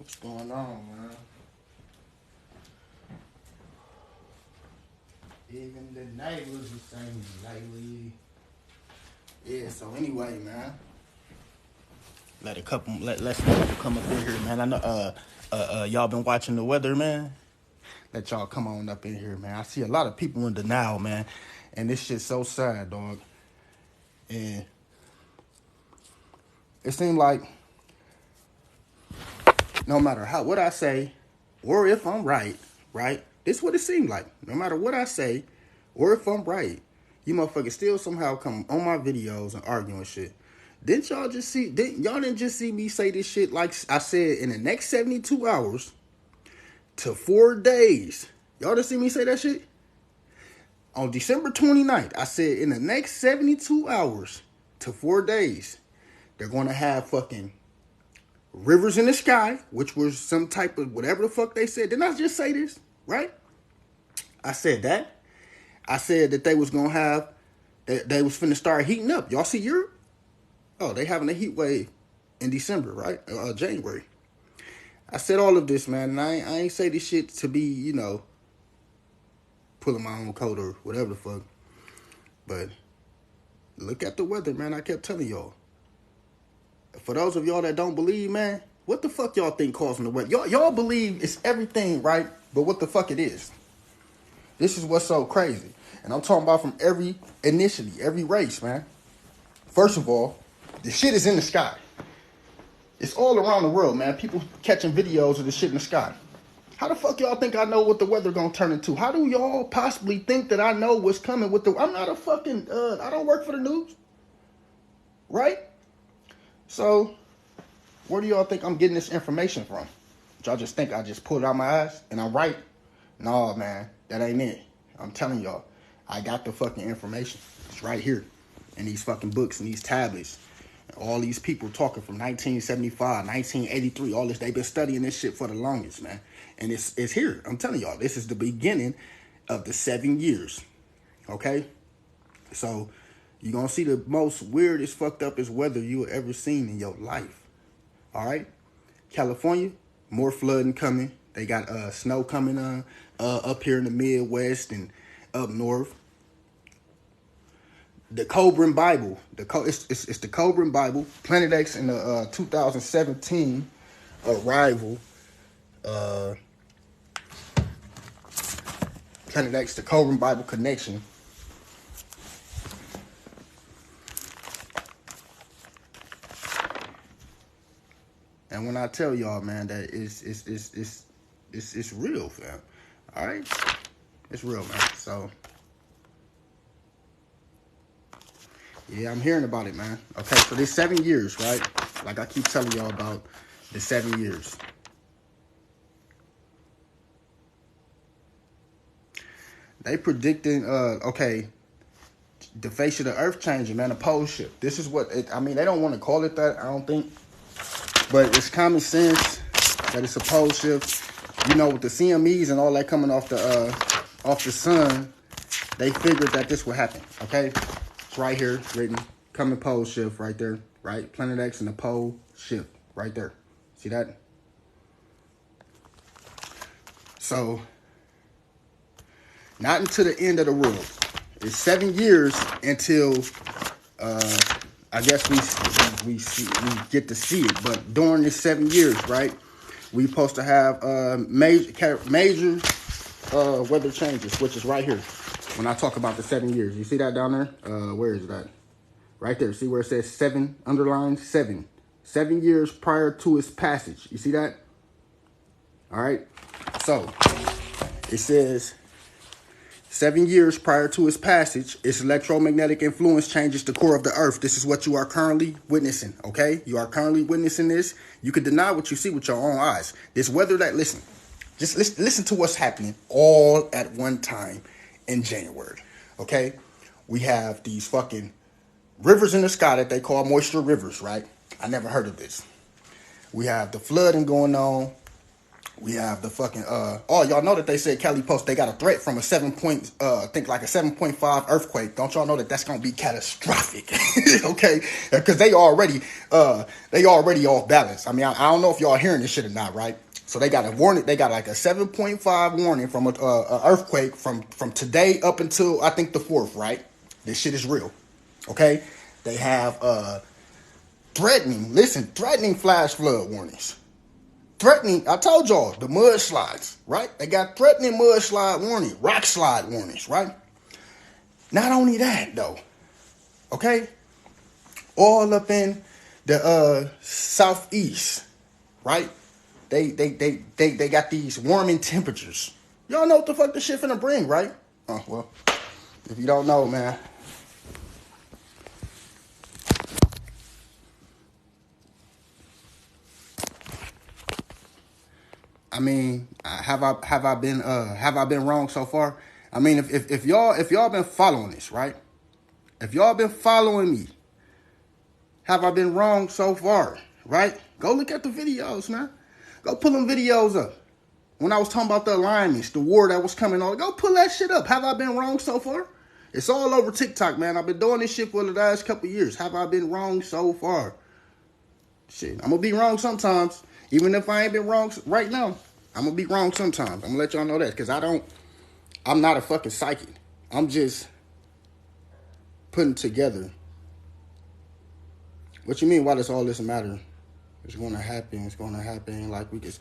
What's going on, man? Even the neighbors are saying lately. Yeah, so anyway, man. Let's come up in here, man. I know y'all been watching the weather, man. Let y'all come on up in here, man. I see a lot of people in denial, man. And this shit's so sad, dog. And it seemed like no matter what I say, or if I'm right, this is what it seemed like. No matter what I say, or if I'm right, you motherfuckers still somehow come on my videos and arguing shit. Y'all didn't just see me say this shit like I said in the next 72 hours to 4 days. Y'all didn't see me say that shit? On December 29th, I said in the next 72 hours to 4 days, they're going to have fucking rivers in the sky, which was some type of whatever the fuck they said. Didn't I just say this? Right? I said that. I said that they was going to have, they was finna start heating up. Y'all see Europe? Oh, they having a heat wave in December, right? January. I said all of this, man, and I ain't say this shit to be, pulling my own coat or whatever the fuck. But look at the weather, man. I kept telling y'all. For those of y'all that don't believe, man, what the fuck y'all think causing the weather? Y'all believe it's everything, right? But what the fuck it is? This is what's so crazy. And I'm talking about from every race, man. First of all, the shit is in the sky. It's all around the world, man. People catching videos of the shit in the sky. How the fuck y'all think I know what the weather gonna turn into? How do y'all possibly think that I know what's coming with I'm not a fucking, I don't work for the news. Right? So, where do y'all think I'm getting this information from? Y'all just think I just pulled it out my ass and I'm right? No, man, that ain't it. I'm telling y'all, I got the fucking information. It's right here in these fucking books and these tablets. All these people talking from 1975, 1983, all this. They've been studying this shit for the longest, man. And it's here. I'm telling y'all, this is the beginning of the 7 years. Okay? So, you're going to see the most weirdest, fucked up weather you ever seen in your life. All right? California, more flooding coming. They got snow coming up here in the Midwest and up north. The Cobran Bible, it's the Cobran Bible. Planet X in the 2017 arrival. Planet X, the Cobran Bible connection. And when I tell y'all, man, that it's real, fam. All right, it's real, man. So. Yeah, I'm hearing about it, man. Okay, so this 7 years, right? Like I keep telling y'all about the 7 years. They predicting, okay, the face of the earth changing, man, a pole shift. This is what, they don't want to call it that, I don't think. But it's common sense that it's a pole shift. With the CMEs and all that coming off the sun, they figured that this would happen, okay? It's right here, written, coming pole shift right there, right? Planet X and the pole shift right there. See that? So, not until the end of the world. It's 7 years until, I guess we get to see it. But during this 7 years, right, we supposed to have major weather changes, which is right here. When I talk about the 7 years, you see that down there? Where is that? Right there. See where it says 7, underlined 7. 7 years prior to its passage. You see that? All right. So it says 7 years prior to its passage, its electromagnetic influence changes the core of the earth. This is what you are currently witnessing. Okay. You are currently witnessing this. You can deny what you see with your own eyes. This weather that, just listen to what's happening all at one time. In January, okay? We have these fucking rivers in the sky that they call moisture rivers, right? I never heard of this. We have the flooding going on. We have the fucking oh, y'all know that they said Cali Post, they got a threat from a 7.5 earthquake. Don't y'all know that that's gonna be catastrophic? Okay, because they already off balance. I mean, I don't know if y'all hearing this shit or not, right? So they got a warning. They got like a 7.5 warning from a earthquake from today up until I think the 4th, right? This shit is real. Okay, they have threatening flash flood warnings. Threatening, I told y'all, the mudslides, right? They got threatening mudslide warning, rock slide warnings, right? Not only that, though, okay? All up in the southeast, right? They got these warming temperatures. Y'all know what the fuck this shit finna bring, right? Oh, well, if you don't know, man. I mean, have I been wrong so far? I mean, if y'all been following this, right? If y'all been following me, have I been wrong so far, right? Go look at the videos, man. Go pull them videos up. When I was talking about the alignments, the war that was coming on, go pull that shit up. Have I been wrong so far? It's all over TikTok, man. I've been doing this shit for the last couple years. Have I been wrong so far? Shit, I'm gonna be wrong sometimes. Even if I ain't been wrong right now, I'm gonna be wrong sometimes. I'm gonna let y'all know that because I'm not a fucking psychic. I'm just putting together. What you mean? Why does all this matter? It's gonna happen. It's gonna happen. Like we just,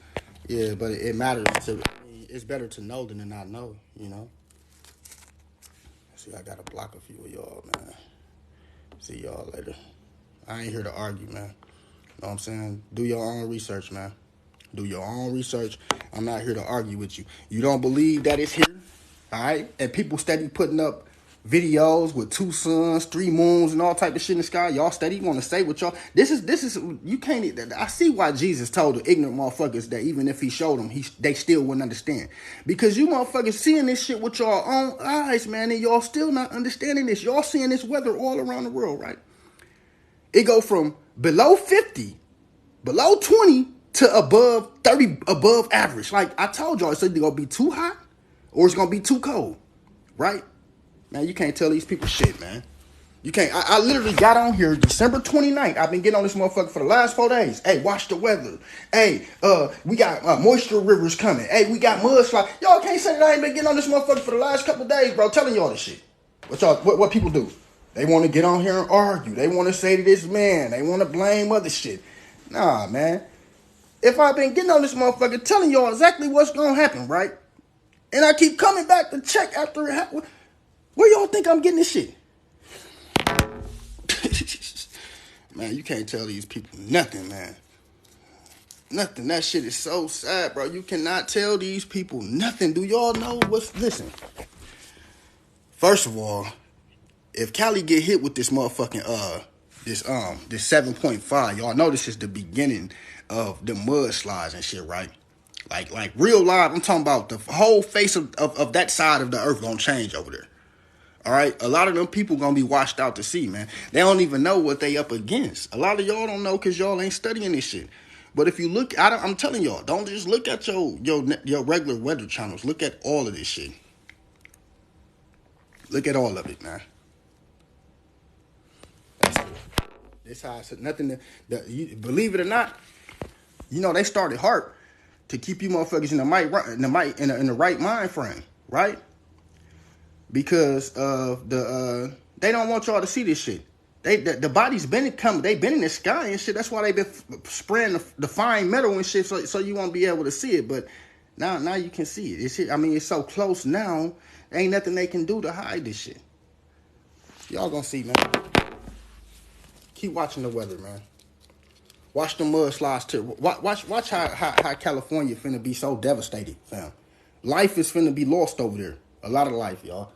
yeah, but it matters. It's better to know than to not know. You know. See, I gotta block a few of y'all, man. See y'all later. I ain't here to argue, man. Know what I'm saying? Do your own research, man. Do your own research. I'm not here to argue with you. You don't believe that it's here, all right? And people steady putting up videos with 2 suns, 3 moons, and all type of shit in the sky. Y'all steady want to say what y'all. This is you can't. I see why Jesus told the ignorant motherfuckers that even if he showed them, they still wouldn't understand. Because you motherfuckers seeing this shit with your own eyes, man, and y'all still not understanding this. Y'all seeing this weather all around the world, right? It go from below 50, below 20 to above 30, above average. Like I told y'all, it's either gonna be too hot or it's gonna be too cold, right? Man, you can't tell these people shit, man. You can't. I literally got on here December 29th. I've been getting on this motherfucker for the last 4 days. Hey, watch the weather. Hey, we got moisture rivers coming. Hey, we got mudslide. Y'all can't say that I ain't been getting on this motherfucker for the last couple of days, bro. Telling y'all this shit. What people do? They want to get on here and argue. They want to say to this man. They want to blame other shit. Nah, man. If I've been getting on this motherfucker telling y'all exactly what's going to happen, right? And I keep coming back to check after it happens. Where y'all think I'm getting this shit? Man, you can't tell these people nothing, man. Nothing. That shit is so sad, bro. You cannot tell these people nothing. Do y'all know what's... Listen. First of all, if Cali get hit with this motherfucking, this 7.5, y'all know this is the beginning of the mudslides and shit, right? Like real live, I'm talking about the whole face of that side of the earth gonna change over there. All right? A lot of them people gonna be washed out to sea, man. They don't even know what they up against. A lot of y'all don't know because y'all ain't studying this shit. But if you look, I'm telling y'all, don't just look at your regular weather channels. Look at all of this shit. Look at all of it, man. That's it. This how I said nothing. Believe it or not, you know they started HAARP to keep you motherfuckers in the right mind frame, right? Because of they don't want y'all to see this shit. The body's been coming. They've been in the sky and shit. That's why they've been spraying the fine metal and shit, so you won't be able to see it. But now you can see it. It's, I mean, it's so close now. Ain't nothing they can do to hide this shit. Y'all gonna see, man. Keep watching the weather, man. Watch the mudslides too. Watch how California finna be so devastated, fam. Life is finna be lost over there. A lot of life, y'all.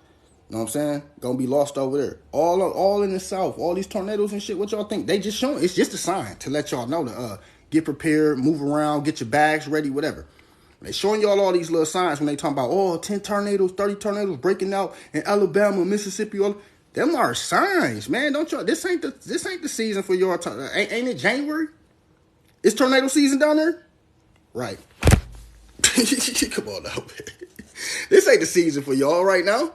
You know what I'm saying? Gonna be lost over there. All in the south. All these tornadoes and shit. What y'all think? They just showing. It's just a sign to let y'all know to get prepared, move around, get your bags ready, whatever. They showing y'all all these little signs when they talking about 10 tornadoes, 30 tornadoes breaking out in Alabama, Mississippi. Them are signs, man. Don't y'all? This ain't the season for y'all. Ain't it January? It's tornado season down there, right? Come on now, man. This ain't the season for y'all right now.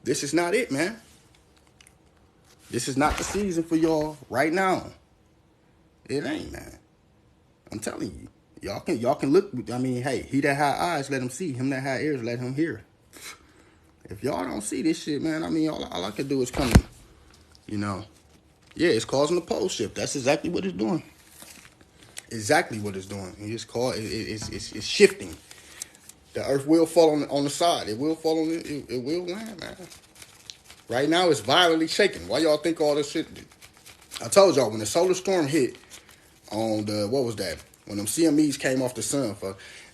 This is not it, man. This is not the season for y'all right now. It ain't, man. I'm telling you. Y'all can look. I mean, hey, he that had eyes, let him see. Him that had ears, let him hear. If y'all don't see this shit, man, I mean, all I can do is come, yeah, it's causing a pole shift. That's exactly what it's doing. Exactly what it's doing. It's shifting. The earth will fall on the side. It will fall on it. It will land, man. Right now, it's violently shaking. Why y'all think all this shit? I told y'all when the solar storm hit on what was that? When them CMEs came off the sun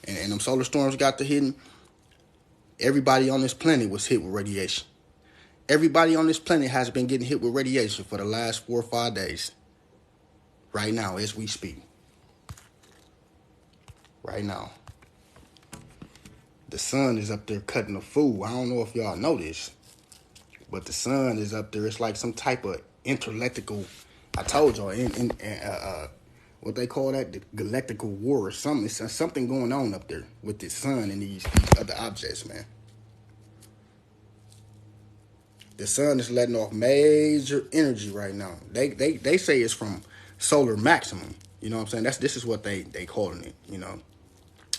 and them solar storms got to hitting, everybody on this planet was hit with radiation. Everybody on this planet has been getting hit with radiation for the last 4 or 5 days. Right now, as we speak. Right now. The sun is up there cutting a fool. I don't know if y'all know this, but the sun is up there. It's like some type of intergalactical, I told y'all, what they call that, the galactical war or something. It's something going on up there with the sun and these other objects, man. The sun is letting off major energy right now. They say it's from solar maximum. You know what I'm saying? This is what they calling it,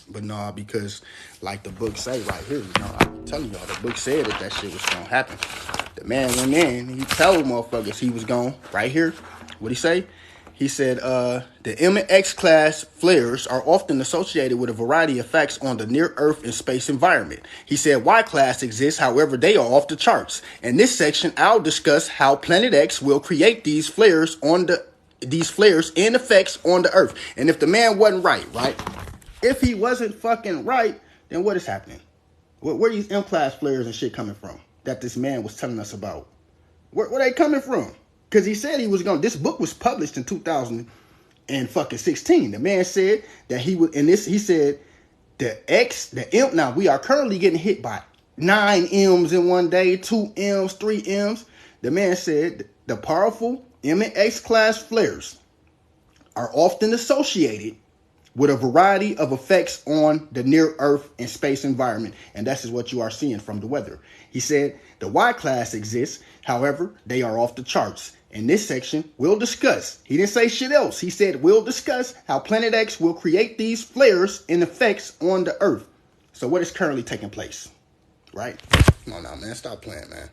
But nah, because like the book say right here, I'm telling y'all, the book said that shit was gonna happen. The man went in, he told motherfuckers he was gone right here. What'd he say? He said, the M and X class flares are often associated with a variety of effects on the near-Earth and space environment. He said Y class exists, however, they are off the charts. In this section, I'll discuss how Planet X will create these flares and effects on the Earth. And if the man wasn't right? If he wasn't fucking right, then what is happening? Where these M-class flares and shit coming from that this man was telling us about? Where they coming from? Because he said he was going to... This book was published in 2016. The man said that he was... he said the M... Now, we are currently getting hit by 9 M's in one day, 2 M's, 3 M's. The man said the powerful M and X class flares are often associated with a variety of effects on the near-Earth and space environment. And that's is what you are seeing from the weather. He said the Y class exists. However, they are off the charts. In this section, we'll discuss. He didn't say shit else. He said we'll discuss how Planet X will create these flares and effects on the Earth. So what is currently taking place? Right? Come on now, man. Stop playing, man.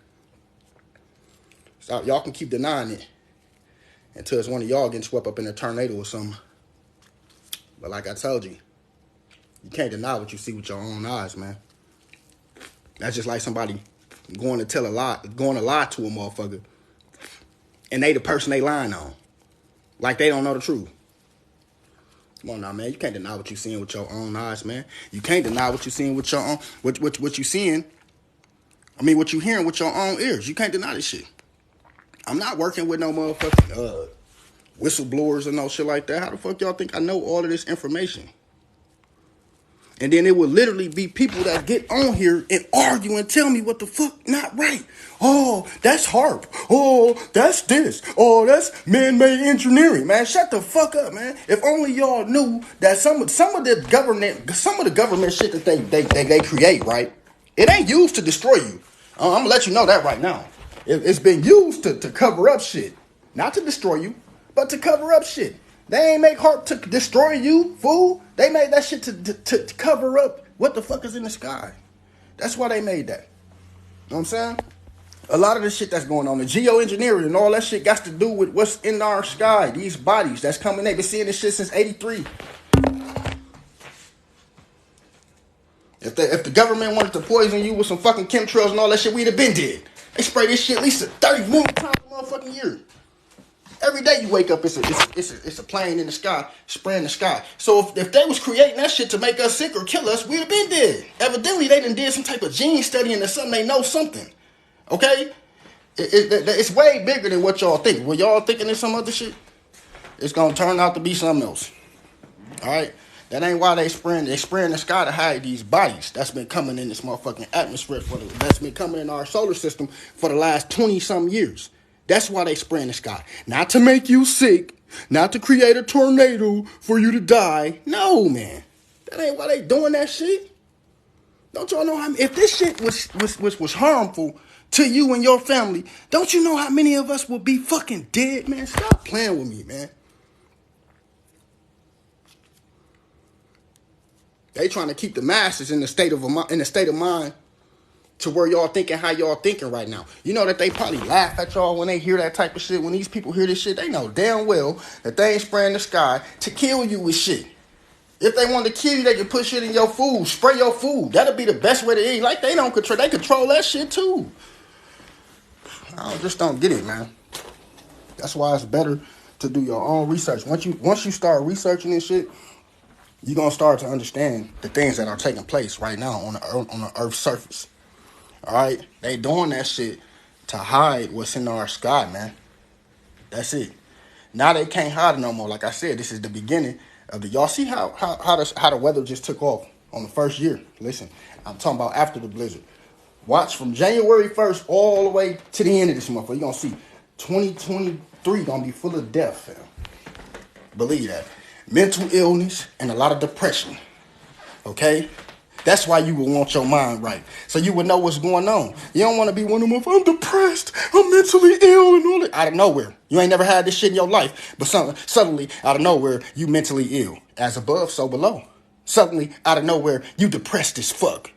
Stop. Y'all can keep denying it until it's one of y'all getting swept up in a tornado or something. But like I told you, you can't deny what you see with your own eyes, man. That's just like somebody going to lie to a motherfucker, and they the person they lying on. Like they don't know the truth. Come on now, man. You can't deny what you seeing with your own eyes, man. You can't deny what you seeing with your own what you seeing. What you hearing with your own ears. You can't deny this shit. I'm not working with no motherfucking whistleblowers and no shit like that. How the fuck y'all think I know all of this information? And then it would literally be people that get on here and argue and tell me what the fuck not right. Oh, that's HAARP. Oh, that's this. Oh, that's man-made engineering. Man, shut the fuck up, man. If only y'all knew that some of the government shit that they create, right? It ain't used to destroy you. I'm gonna let you know that right now. It's been used to cover up shit, not to destroy you, but to cover up shit. They ain't make HAARP to destroy you, fool. They made that shit to cover up what the fuck is in the sky. That's why they made that. You know what I'm saying? A lot of the shit that's going on, the geoengineering and all that shit got to do with what's in our sky. These bodies that's coming, they've been seeing this shit since 83. If the government wanted to poison you with some fucking chemtrails and all that shit, we'd have been dead. They spray this shit at least 30 more times a motherfucking year. Every day you wake up, it's a plane in the sky, spraying the sky. So if they was creating that shit to make us sick or kill us, we'd have been dead. Evidently, they done did some type of gene studying or something. They know something. Okay? It's way bigger than what y'all think. When y'all thinking it's some other shit, it's going to turn out to be something else. All right? That ain't why they spraying the sky to hide these bodies that's been coming in this motherfucking atmosphere that's been coming in our solar system for the last 20-something years. That's why they spraying the sky. Not to make you sick, not to create a tornado for you to die. No, man. That ain't why they doing that shit. Don't y'all know how, if this shit was harmful to you and your family, don't you know how many of us would be fucking dead, man? Stop playing with me, man. They trying to keep the masses in the state of mind to where y'all thinking how y'all thinking right now. You know that they probably laugh at y'all when they hear that type of shit. When these people hear this shit, they know damn well that they ain't spraying the sky to kill you with shit. If they want to kill you, they can put shit in your food, spray your food. That'll be the best way to eat. Like they control that shit too. I just don't get it, man. That's why it's better to do your own research. Once you start researching this shit, you're gonna start to understand the things that are taking place right now on the Earth's surface. All right, they doing that shit to hide what's in our sky, man. That's it. Now they can't hide it no more. Like I said, this is the beginning of the. Y'all see how the weather just took off on the first year. Listen, I'm talking about after the blizzard. Watch from January 1st all the way to the end of this month. You're gonna see 2023 gonna be full of death, fam. Believe that. Mental illness and a lot of depression. Okay? That's why you would want your mind right. So you would know what's going on. You don't want to be one of them, I'm depressed, I'm mentally ill and all that. Out of nowhere. You ain't never had this shit in your life. But suddenly, out of nowhere, you mentally ill. As above, so below. Suddenly, out of nowhere, you depressed as fuck.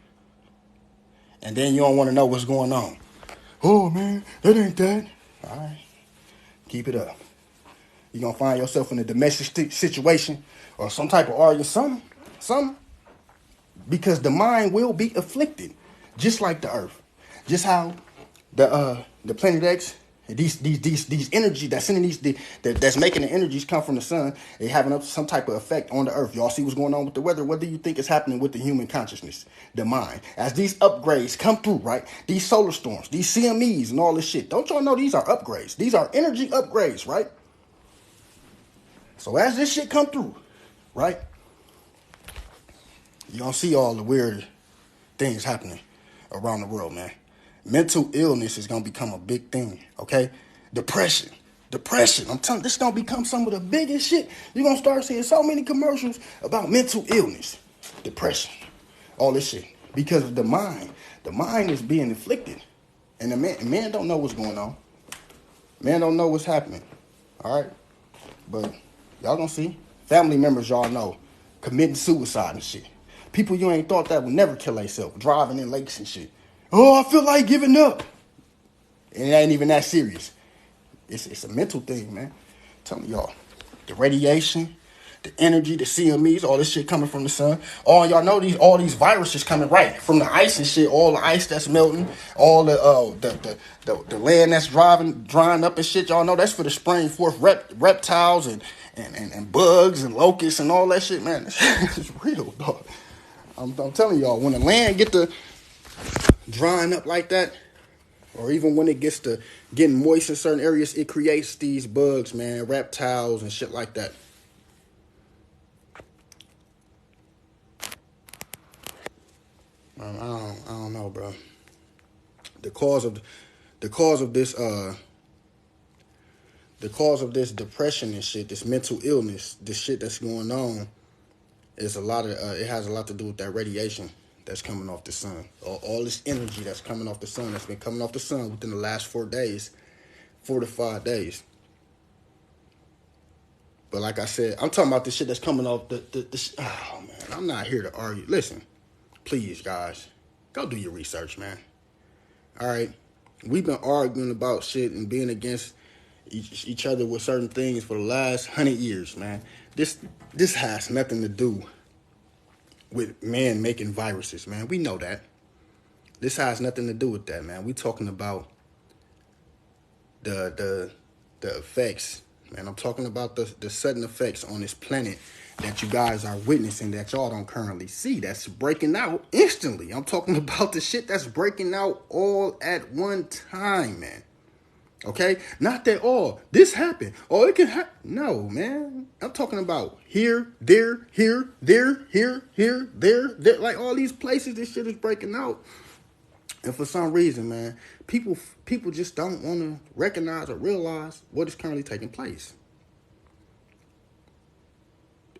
And then you don't want to know what's going on. Oh, man, that ain't that. All right. Keep it up. You're going to find yourself in a domestic situation or some type of argument, something. Because the mind will be afflicted, just like the earth. Just how the planet X, these energy that's sending that's making the energies come from the sun, they having some type of effect on the earth. Y'all see what's going on with the weather? What do you think is happening with the human consciousness, the mind? As these upgrades come through, right? These solar storms, these CMEs and all this shit. Don't y'all know these are upgrades? These are energy upgrades, right? So as this shit come through, right? You're going to see all the weird things happening around the world, man. Mental illness is going to become a big thing, okay? Depression. I'm telling you, this is going to become some of the biggest shit. You're going to start seeing so many commercials about mental illness, depression, all this shit. Because of the mind. The mind is being afflicted. And the man don't know what's going on. Man don't know what's happening, all right? But y'all going to see. Family members y'all know committing suicide and shit. People you ain't thought that would never kill themselves, driving in lakes and shit. Oh, I feel like giving up. And it ain't even that serious. It's a mental thing, man. I'm telling y'all, the radiation, the energy, the CMEs, all this shit coming from the sun. All y'all know all these viruses coming right from the ice and shit. All the ice that's melting, all the land that's drying up and shit. Y'all know that's for the spring forth reptiles and bugs and locusts and all that shit, man. It's real, dog. I'm telling y'all, when the land get to drying up like that, or even when it gets to getting moist in certain areas, it creates these bugs, man, reptiles and shit like that. I don't know, bro. The cause of this depression and shit, this mental illness, this shit that's going on, is a lot of it has a lot to do with that radiation that's coming off the sun. All this energy that's coming off the sun, that's been coming off the sun within the last 4 to 5 days. But like I said, I'm talking about the shit that's coming off oh man, I'm not here to argue. Listen, please guys, go do your research, man. All right, we've been arguing about shit and being against each other with certain things for the last 100 years, man. This has nothing to do with man making viruses, man. We know that. This has nothing to do with that, man. We talking about the effects, man. I'm talking about the sudden effects on this planet that you guys are witnessing that y'all don't currently see. That's breaking out instantly. I'm talking about the shit that's breaking out all at one time, man. Okay? Not that all this happened. Oh, it can happen. No, man. I'm talking about here, there, here, there, here, there. Like all these places this shit is breaking out. And for some reason, man, people just don't want to recognize or realize what is currently taking place.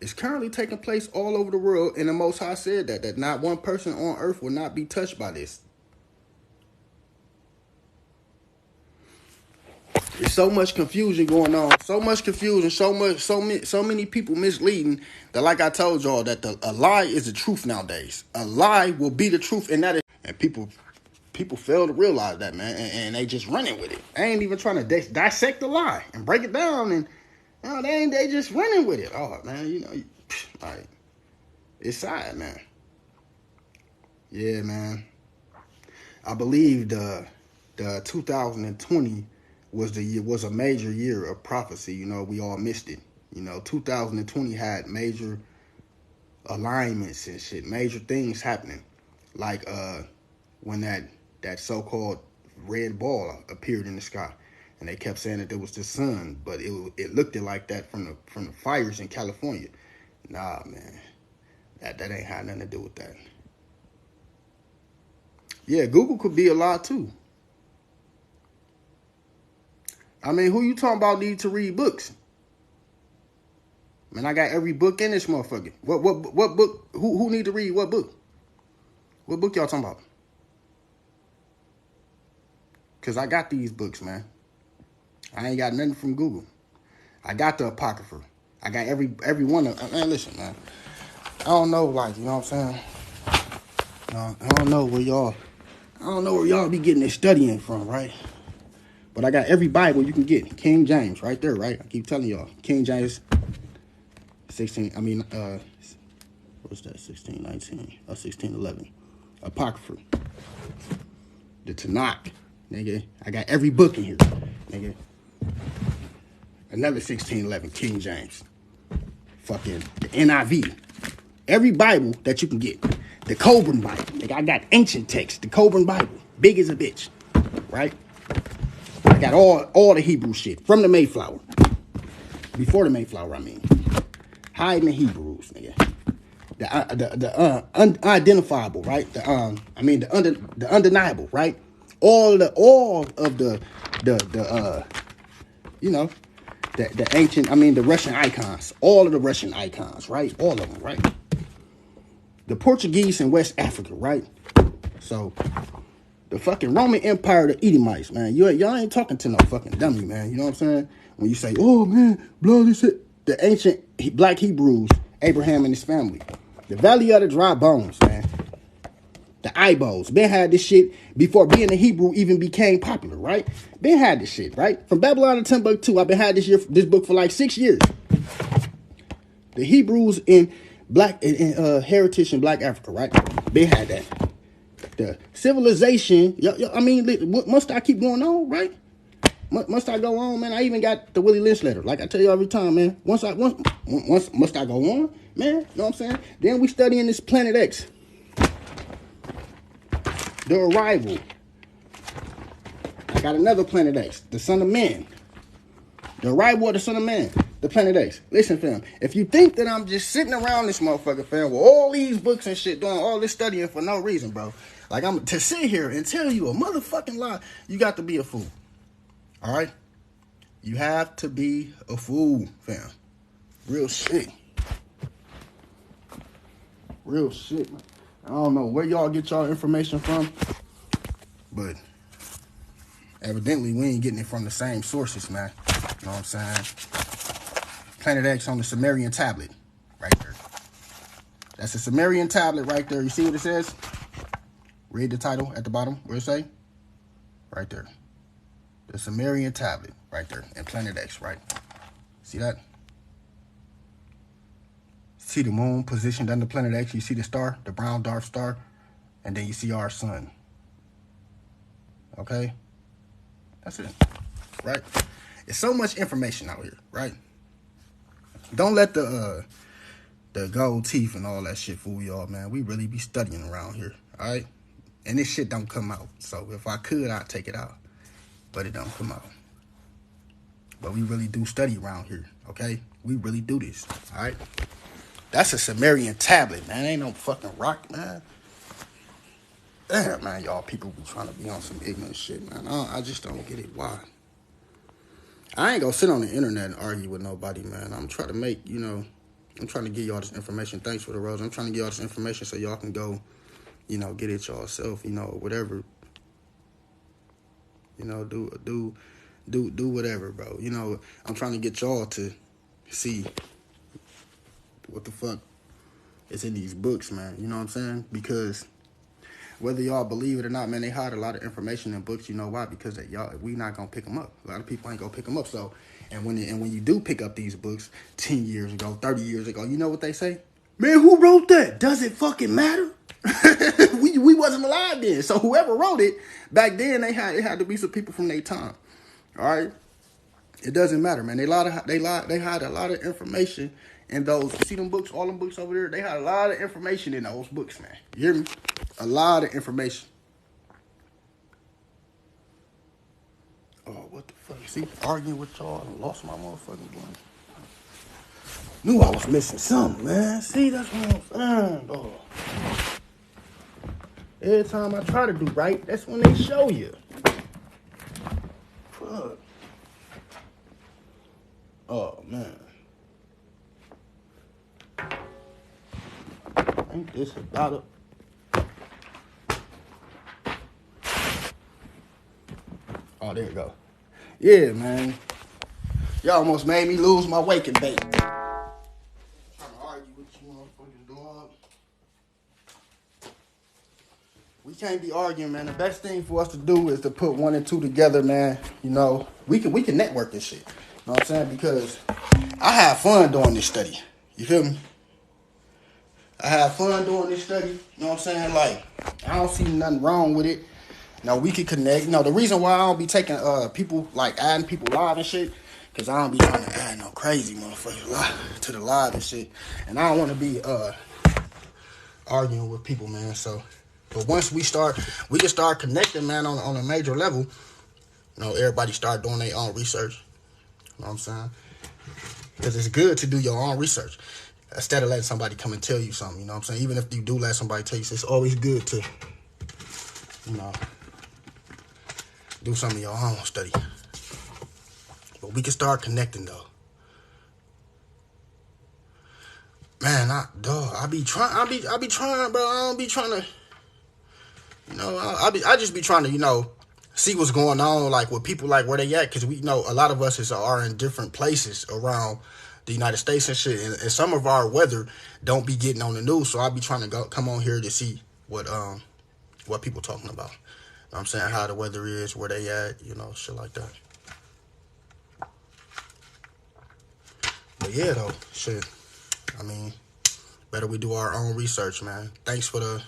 It's currently taking place all over the world, and the Most High said that not one person on earth will not be touched by this. There's so much confusion going on, so much confusion, so many people misleading that, like I told y'all, that a lie is the truth nowadays. A lie will be the truth, and people fail to realize that, man, and they just running with it. They ain't even trying to dissect the lie and break it down, and they just running with it. Oh man, like it's sad, man. Yeah, man. I believe the 2020 was a major year of prophecy. We all missed it. 2020 had major alignments and shit, major things happening, like when that so-called red ball appeared in the sky, and they kept saying that it was the sun, but it looked like that from the fires in California. Nah, man, that ain't had nothing to do with that. Yeah, Google could be a lie too. I mean, who you talking about need to read books? Man, I got every book in this motherfucker. What book? Who need to read what book? What book y'all talking about? Because I got these books, man. I ain't got nothing from Google. I got the Apocrypha. I got every one of them. Man, listen, man. I don't know, like, you know what I'm saying? I don't know where y'all be getting this studying from, right? But I got every Bible you can get. King James, right there, right? I keep telling y'all. King James 16, what's that? 1619 or 1611. Apocrypha. The Tanakh, nigga. I got every book in here, nigga. Another 1611, King James. Fucking the NIV. Every Bible that you can get. The Coburn Bible. Nigga, I got ancient text. The Coburn Bible. Big as a bitch. Right? I got all the Hebrew shit. From the Mayflower. Before the Mayflower, I mean. Hiding the Hebrews, nigga. The unidentifiable, right? The undeniable, right? All of the the ancient, the Russian icons, all of the Russian icons, right? All of them, right? The Portuguese in West Africa, right? So the fucking Roman Empire, the Edomites, man. Y'all ain't talking to no fucking dummy, man. You know what I'm saying? When you say, oh man, blood is it. The ancient black Hebrews, Abraham and his family. The Valley of the Dry Bones, man. The Ibos. Ben had this shit before being a Hebrew even became popular, right? Ben had this shit, right? From Babylon to Timbuktu, I've been had this book for like 6 years. The Hebrews in heritage in Black Africa, right? Ben had that. The civilization, must I keep going on, right? Must I go on, man? I even got the Willie Lynch letter. Like I tell you every time, man. Once must I go on, man? You know what I'm saying? Then we studying this Planet X. The Arrival. I got another Planet X. The Son of Man. The Arrival of the Son of Man. The Planet X. Listen, fam. If you think that I'm just sitting around this motherfucker, fam, with all these books and shit, doing all this studying for no reason, bro. Like, I'm to sit here and tell you a motherfucking lie, you got to be a fool. All right? You have to be a fool, fam. Real shit. Real shit, man. I don't know where y'all get y'all information from, but evidently we ain't getting it from the same sources, man. You know what I'm saying? Planet X on the Sumerian tablet, right there. That's a Sumerian tablet right there. You see what it says? Read the title at the bottom. Where it say? Right there. The Sumerian tablet, right there, and Planet X, right? See that? See the moon positioned under Planet X. You see the star, the brown dwarf star, and then you see our sun. Okay? That's it, right? It's so much information out here, right? Don't let the gold teeth and all that shit fool y'all, man. We really be studying around here, all right? And this shit don't come out. So if I could, I'd take it out. But it don't come out. But we really do study around here, okay? We really do this, all right? That's a Sumerian tablet, man. Ain't no fucking rock, man. Damn, man, y'all people be trying to be on some ignorant shit, man. I just don't get it. Why? I ain't gonna sit on the internet and argue with nobody, man. I'm trying to make, I'm trying to give y'all this information. Thanks for the rose. I'm trying to give y'all this information so y'all can go, get it yourself, whatever. Do whatever, bro. I'm trying to get y'all to see what the fuck is in these books, man. You know what I'm saying? Because whether y'all believe it or not, man, they hide a lot of information in books. You know why? Because we not gonna pick them up. A lot of people ain't gonna pick them up. So, and when you do pick up these books 10 years ago, 30 years ago, you know what they say? Man, who wrote that? Does it fucking matter? we wasn't alive then. So whoever wrote it back then, it had to be some people from their time. All right, it doesn't matter, man. They hide a lot of information in those. You see them books, all them books over there. They had a lot of information in those books, man. You hear me? A lot of information. Oh, what the fuck? See, arguing with y'all, I lost my motherfucking gun. Knew I was missing something, man. See, that's what I'm saying, dog. Every time I try to do right, that's when they show you. Fuck. Oh, man. Ain't this about it? Oh, there you go. Yeah, man. Y'all almost made me lose my waking bait. I'm trying to argue with you motherfuckers, dog. We can't be arguing, man. The best thing for us to do is to put 1 and 2 together, man. We can network this shit. You know what I'm saying? Because I have fun doing this study. You feel me? I have fun doing this study. You know what I'm saying? Like, I don't see nothing wrong with it. We can connect. The reason why I don't be taking people, like adding people live and shit, because I don't be trying to add no crazy motherfuckers live to the live and shit. And I don't want to be arguing with people, man. So, but once we can start connecting, man, on a major level. Everybody start doing their own research. You know what I'm saying? Because it's good to do your own research instead of letting somebody come and tell you something. You know what I'm saying? Even if you do let somebody tell you, it's always good to, do some of your own study. But we can start connecting, though. Man, I be trying, bro. I don't be trying to, I just be trying to, see what's going on, like with people, like where they at, because we know a lot of us are in different places around the United States and shit, and some of our weather don't be getting on the news, so I be trying to come on here to see what people talking about. You know what I'm saying? How the weather is, where they at, shit like that. But yeah, though, shit. Better we do our own research, man. Thanks for the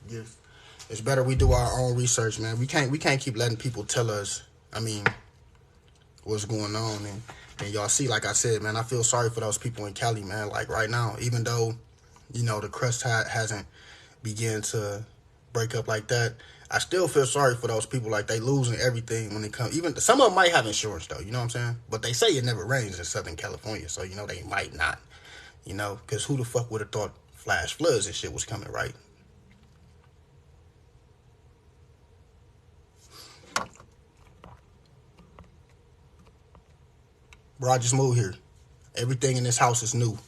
gift. It's better we do our own research, man. We can't keep letting people tell us, what's going on. And y'all see, like I said, man, I feel sorry for those people in Cali, man. Like right now, even though, the crust hasn't begun to break up like that, I still feel sorry for those people. Like, they losing everything when they come. Even some of them might have insurance, though. You know what I'm saying? But they say it never rains in Southern California, so they might not. Because who the fuck would have thought flash floods and shit was coming, right? Bro, I just moved here. Everything in this house is new.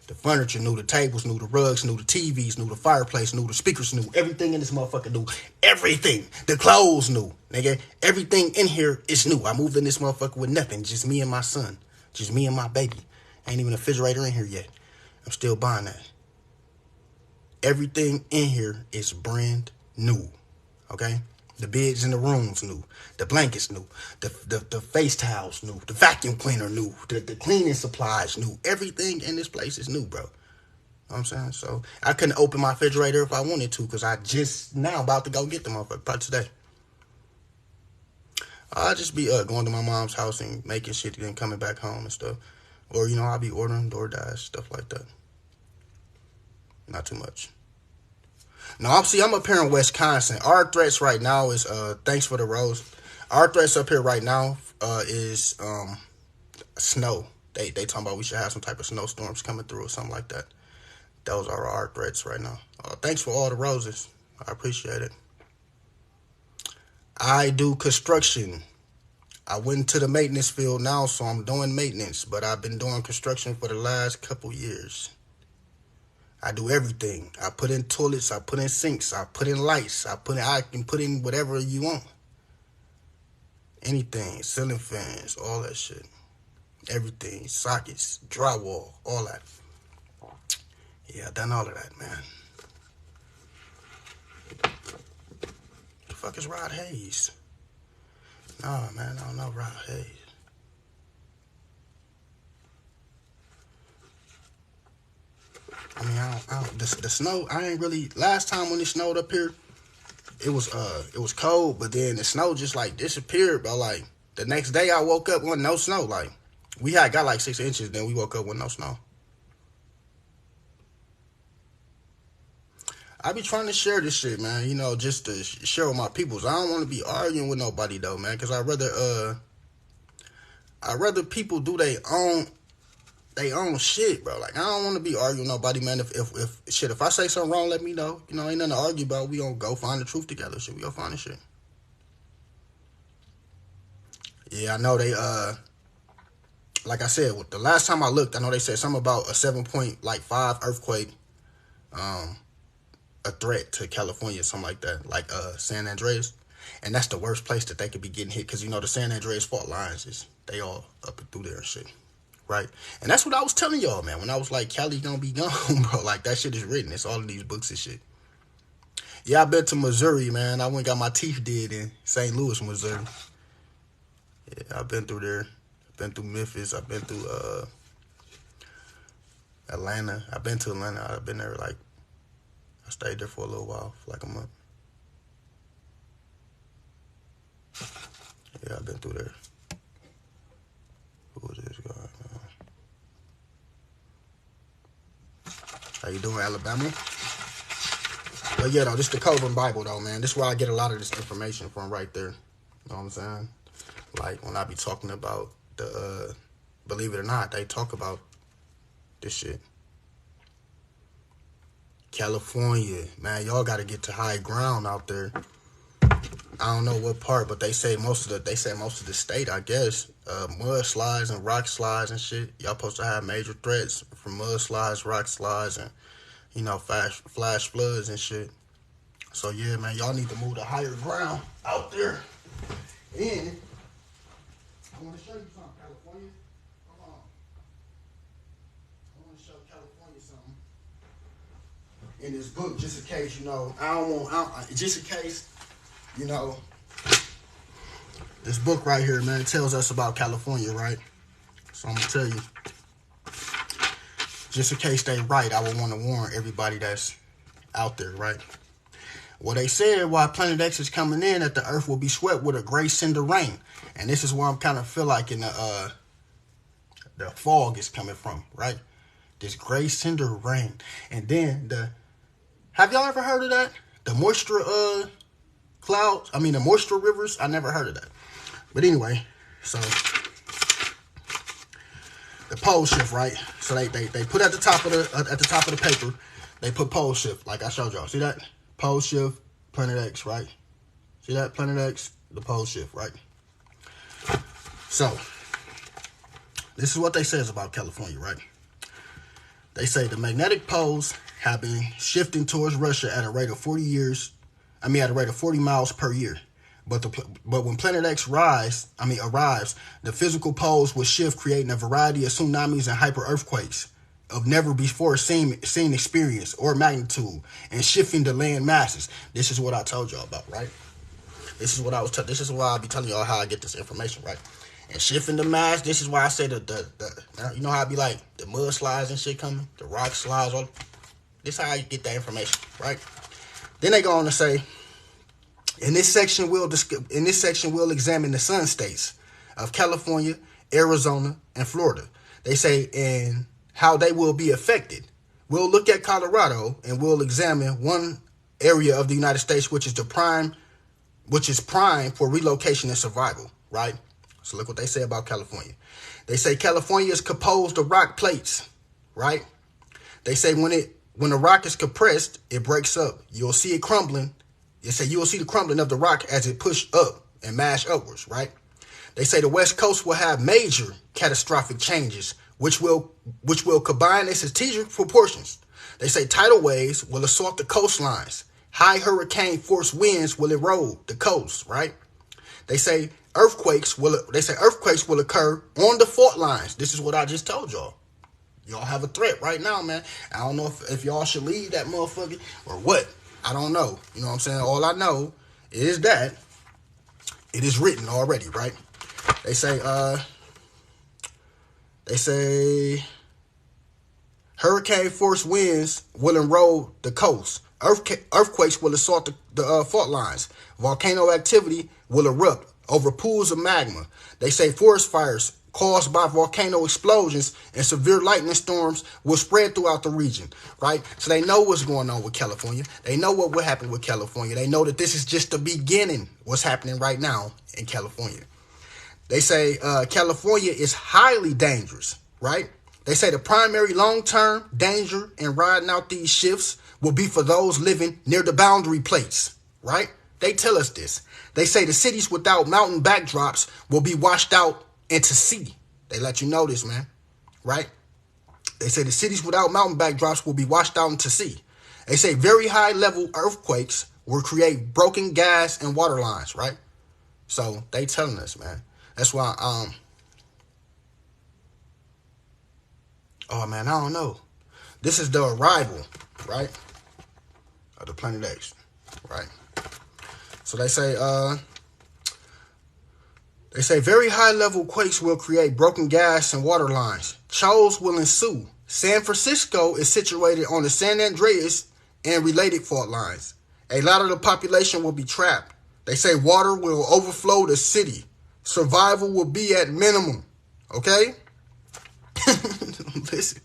The furniture new, the tables new, the rugs new, the TVs new, the fireplace new, the speakers new. Everything in this motherfucker new. Everything. The clothes new, nigga. Everything in here is new. I moved in this motherfucker with nothing. Just me and my son. Just me and my baby. Ain't even a refrigerator in here yet. I'm still buying that. Everything in here is brand new. Okay? The beds in the rooms new. The blankets new. The face towels new. The vacuum cleaner new. The cleaning supplies new. Everything in this place is new, bro. You know what I'm saying? So I couldn't open my refrigerator if I wanted to, because I just now about to go get the motherfucker, probably today. I'll just be going to my mom's house and making shit and then coming back home and stuff. Or, I'll be ordering DoorDash, stuff like that. Not too much. No, I'm up here in Wisconsin. Our threats right now is, thanks for the rose. Our threats up here right now is snow. They talking about we should have some type of snowstorms coming through or something like that. Those are our threats right now. Thanks for all the roses. I appreciate it. I do construction. I went into the maintenance field now, so I'm doing maintenance, but I've been doing construction for the last couple years. I do everything. I put in toilets, I put in sinks, I put in lights, I can put in whatever you want. Anything, ceiling fans, all that shit. Everything, sockets, drywall, all that. Yeah, I done all of that, man. The fuck is Rod Hayes? Nah, man, I don't know Rod Hayes. I mean, the snow, I ain't really, last time when it snowed up here, it was cold, but then the snow just like disappeared, bro. Like the next day I woke up with no snow. Like we got like 6 inches, then we woke up with no snow. I be trying to share this shit, man, you know, just to share with my peoples. I don't want to be arguing with nobody though, man, because I'd rather people do their own shit, bro. Like I don't want to be arguing with nobody, man. If I say something wrong, let me know. You know, ain't nothing to argue about. We gonna go find the truth together. Shit, we gonna find the shit. Yeah, I know they like I said, the last time I looked, I know they said something about a 7.5 earthquake, a threat to California, something like that, like San Andreas, and that's the worst place that they could be getting hit, because you know the San Andreas fault lines they all up and through there and shit, right? And that's what I was telling y'all, man, when I was like, Cali gonna be gone, bro. Like that shit is written. It's all in these books and shit. Yeah, I've been to Missouri, man. I went and got my teeth did in St. Louis, Missouri. Yeah, I've been through there. I've been through Memphis. I've been through Atlanta. I've been to Atlanta. I've been there like, I stayed there for a little while, for like a month. Yeah, I've been through there. Who is this guy, man? How you doing, Alabama? But yeah, though, this is the Coburn Bible, though, man. This is where I get a lot of this information from right there. You know what I'm saying? Like, when I be talking about the, believe it or not, they talk about this shit. California, man, y'all got to get to high ground out there. I don't know what part, but they say most of the state, I guess, mudslides and rock slides and shit. Y'all supposed to have major threats from mudslides, rock slides, and you know, flash floods and shit. So yeah, man, y'all need to move to higher ground out there. And I want to show you something, California. Hold on. I want to show California something in this book, just in case, you know, just in case, you know, this book right here, man, tells us about California, right? So I'm going to tell you, just in case they right, I would want to warn everybody that's out there, right? Well, they said while Planet X is coming in, that the Earth will be swept with a gray cinder rain. And this is where I'm kind of feel like in the fog is coming from, right? This gray cinder rain. And then have y'all ever heard of that? The moisture clouds, the moisture rivers. I never heard of that. But anyway, so the pole shift, right? So they put at the top of the paper, they put pole shift, like I showed y'all. See that? Pole shift, Planet X, right? See that? Planet X, the pole shift, right? So this is what they says about California, right? They say the magnetic poles have been shifting towards Russia at a rate of 40 miles per year. But when Planet X arrives, the physical poles will shift, creating a variety of tsunamis and hyper earthquakes of never before seen experience or magnitude, and shifting the land masses. This is what I told y'all about, right? This is why I be telling y'all how I get this information, right? And shifting the mass. This is why I say the you know how I be like the mudslides and shit coming, the rock slides. This is how you get that information, right? Then they go on to say, in this section we'll examine the sun states of California, Arizona, and Florida. They say, and how they will be affected. We'll look at Colorado, and we'll examine one area of the United States which is prime for relocation and survival, right? So look what they say about California. They say California is composed of rock plates, right? They say when the rock is compressed, it breaks up. You'll see it crumbling. They say you will see the crumbling of the rock as it push up and mash upwards, right? They say the West Coast will have major catastrophic changes, which will combine in strategic proportions. They say tidal waves will assault the coastlines. High hurricane force winds will erode the coast, right? They say earthquakes will occur on the fault lines. This is what I just told y'all. Y'all have a threat right now, man. I don't know if y'all should leave that motherfucker or what. I don't know. You know what I'm saying? All I know is that it is written already, right? They say hurricane force winds will erode the coast. Earthquakes will assault the fault lines. Volcano activity will erupt over pools of magma. They say forest fires caused by volcano explosions and severe lightning storms will spread throughout the region, right? So they know what's going on with California. They know what will happen with California. They know that this is just the beginning, what's happening right now in California. They say California is highly dangerous, right? They say the primary long-term danger in riding out these shifts will be for those living near the boundary plates, right? They tell us this. They say the cities without mountain backdrops will be washed out into sea. They let you know this, man, right? They say the cities without mountain backdrops will be washed out into sea. They say very high level earthquakes will create broken gas and water lines, right? So they telling us, man. That's why, oh man, I don't know. This is the arrival, right, of the Planet X, right? So they say very high level quakes will create broken gas and water lines. Chills will ensue. San Francisco is situated on the San Andreas and related fault lines. A lot of the population will be trapped. They say water will overflow the city. Survival will be at minimum. Okay? Listen.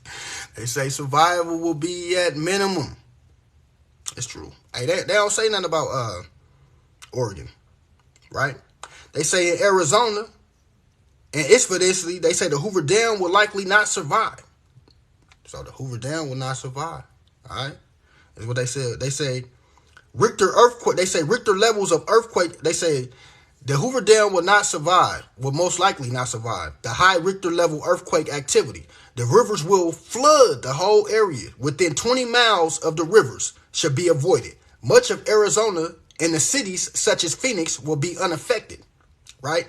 They say survival will be at minimum. It's true. Hey, they don't say nothing about Oregon, right? They say in Arizona and expeditiously, they say the Hoover Dam will likely not survive. So the Hoover Dam will not survive. All right? That's what they said. They say Richter earthquake. They say Richter levels of earthquake. They say the Hoover Dam will not survive, will most likely not survive the high Richter level earthquake activity. The rivers will flood the whole area. Within 20 miles of the rivers should be avoided. Much of Arizona and the cities such as Phoenix will be unaffected, right?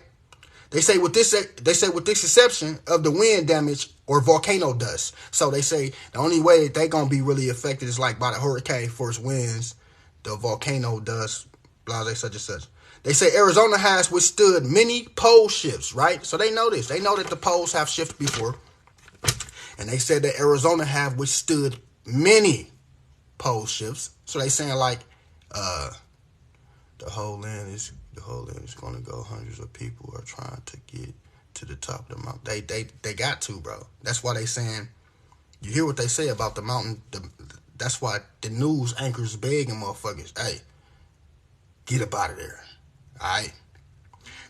They say with this exception of the wind damage or volcano dust. So they say the only way that they're going to be really affected is like by the hurricane force winds, the volcano dust, blah, blah, such and such. They say Arizona has withstood many pole shifts, right? So they know this. They know that the poles have shifted before. And they said that Arizona have withstood many pole shifts. So they saying like the whole land is going to go. Hundreds of people are trying to get to the top of the mountain. They got to, bro. That's why they saying, you hear what they say about the mountain. That's why the news anchors begging motherfuckers, hey, get up out of there. All right.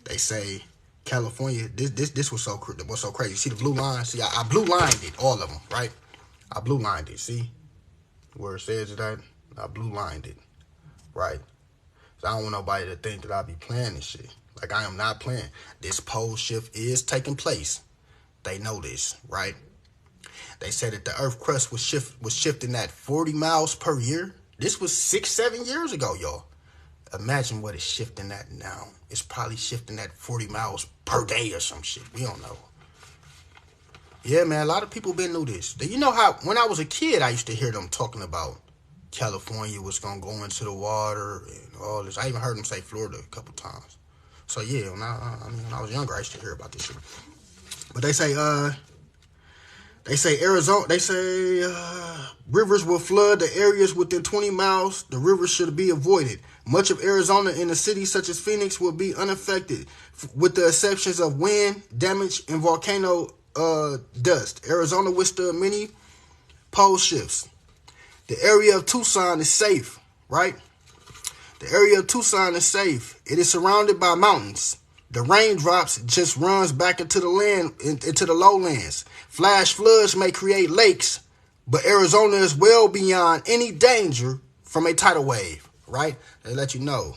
They say California. This was so crazy. See the blue line. See, I blue lined it, all of them, right? I blue lined it. See where it says that I blue lined it, right? So I don't want nobody to think that I be playing this shit. Like I am not playing. This pole shift is taking place. They know this, right? They said that the Earth crust was shifting at 40 miles per year. This was 6-7 years ago, y'all. Imagine what it's shifting at now. It's probably shifting at 40 miles per day or some shit. We don't know. Yeah, man, a lot of people been knew this. You know how, when I was a kid, I used to hear them talking about California was going to go into the water and all this. I even heard them say Florida a couple times. So, yeah, when I was younger, I used to hear about this shit. But they say Arizona, rivers will flood the areas within 20 miles. The rivers should be avoided. Much of Arizona and the cities such as Phoenix will be unaffected, with the exceptions of wind damage and volcano dust. Arizona withstood many pole shifts. The area of Tucson is safe, right? The area of Tucson is safe. It is surrounded by mountains. The raindrops just runs back into the land, into the lowlands. Flash floods may create lakes, but Arizona is well beyond any danger from a tidal wave, right? They let you know.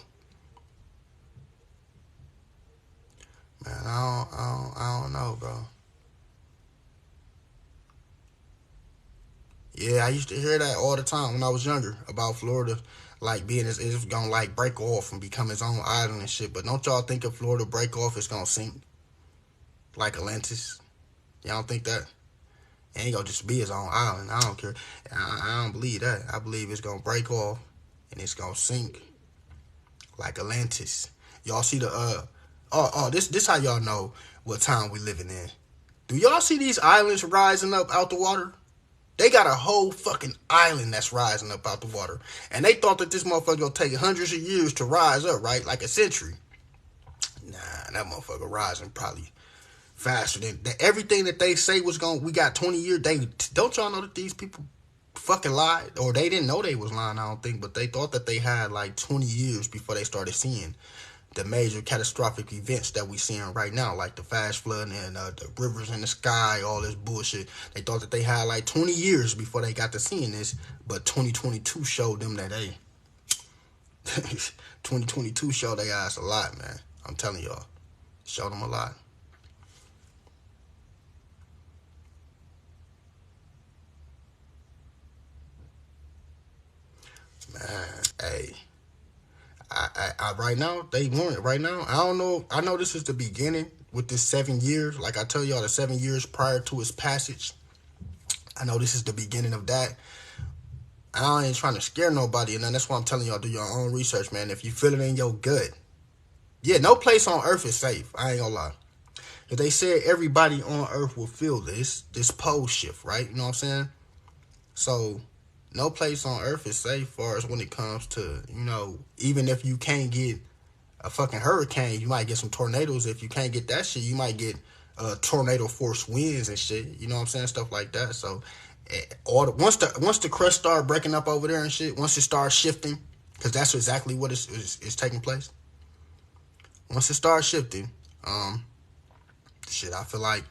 man. I don't know, bro. Yeah, I used to hear that all the time when I was younger about Florida, like being as it's gonna like break off and become its own island and shit. But don't y'all think if Florida break off, it's gonna sink like Atlantis? Y'all don't think that? It ain't gonna just be its own island. I don't care. I don't believe that. I believe it's gonna break off and it's gonna sink like Atlantis. Y'all see the this how y'all know what time we living in. Do y'all see these islands rising up out the water? They got a whole fucking island that's rising up out the water. And they thought that this motherfucker gonna take hundreds of years to rise up, right? Like a century. Nah, that motherfucker rising probably faster than everything that they say was going. We got 20 years. Don't y'all know that these people fucking lied, or they didn't know they was lying? I don't think, but they thought that they had like 20 years before they started seeing the major catastrophic events that we seeing right now, like the flash flooding and the rivers in the sky, all this bullshit. They thought that they had like 20 years before they got to seeing this, but 2022 showed them that 2022 showed their ass a lot, man. I'm telling y'all, showed them a lot. Man, hey, I right now they want it right now. I don't know. I know this is the beginning with this 7 years. Like I tell y'all, the 7 years prior to its passage. I know this is the beginning of that. I ain't trying to scare nobody, and that's why I'm telling y'all, do your own research, man. If you feel it in your gut, yeah, no place on earth is safe. I ain't gonna lie. If they said everybody on earth will feel this pole shift, right? You know what I'm saying? So no place on earth is safe far as when it comes to, even if you can't get a fucking hurricane, you might get some tornadoes. If you can't get that shit, you might get tornado force winds and shit. You know what I'm saying? Stuff like that. So once the crust start breaking up over there and shit, once it starts shifting, because that's exactly what is taking place. Once it starts shifting, shit, I feel like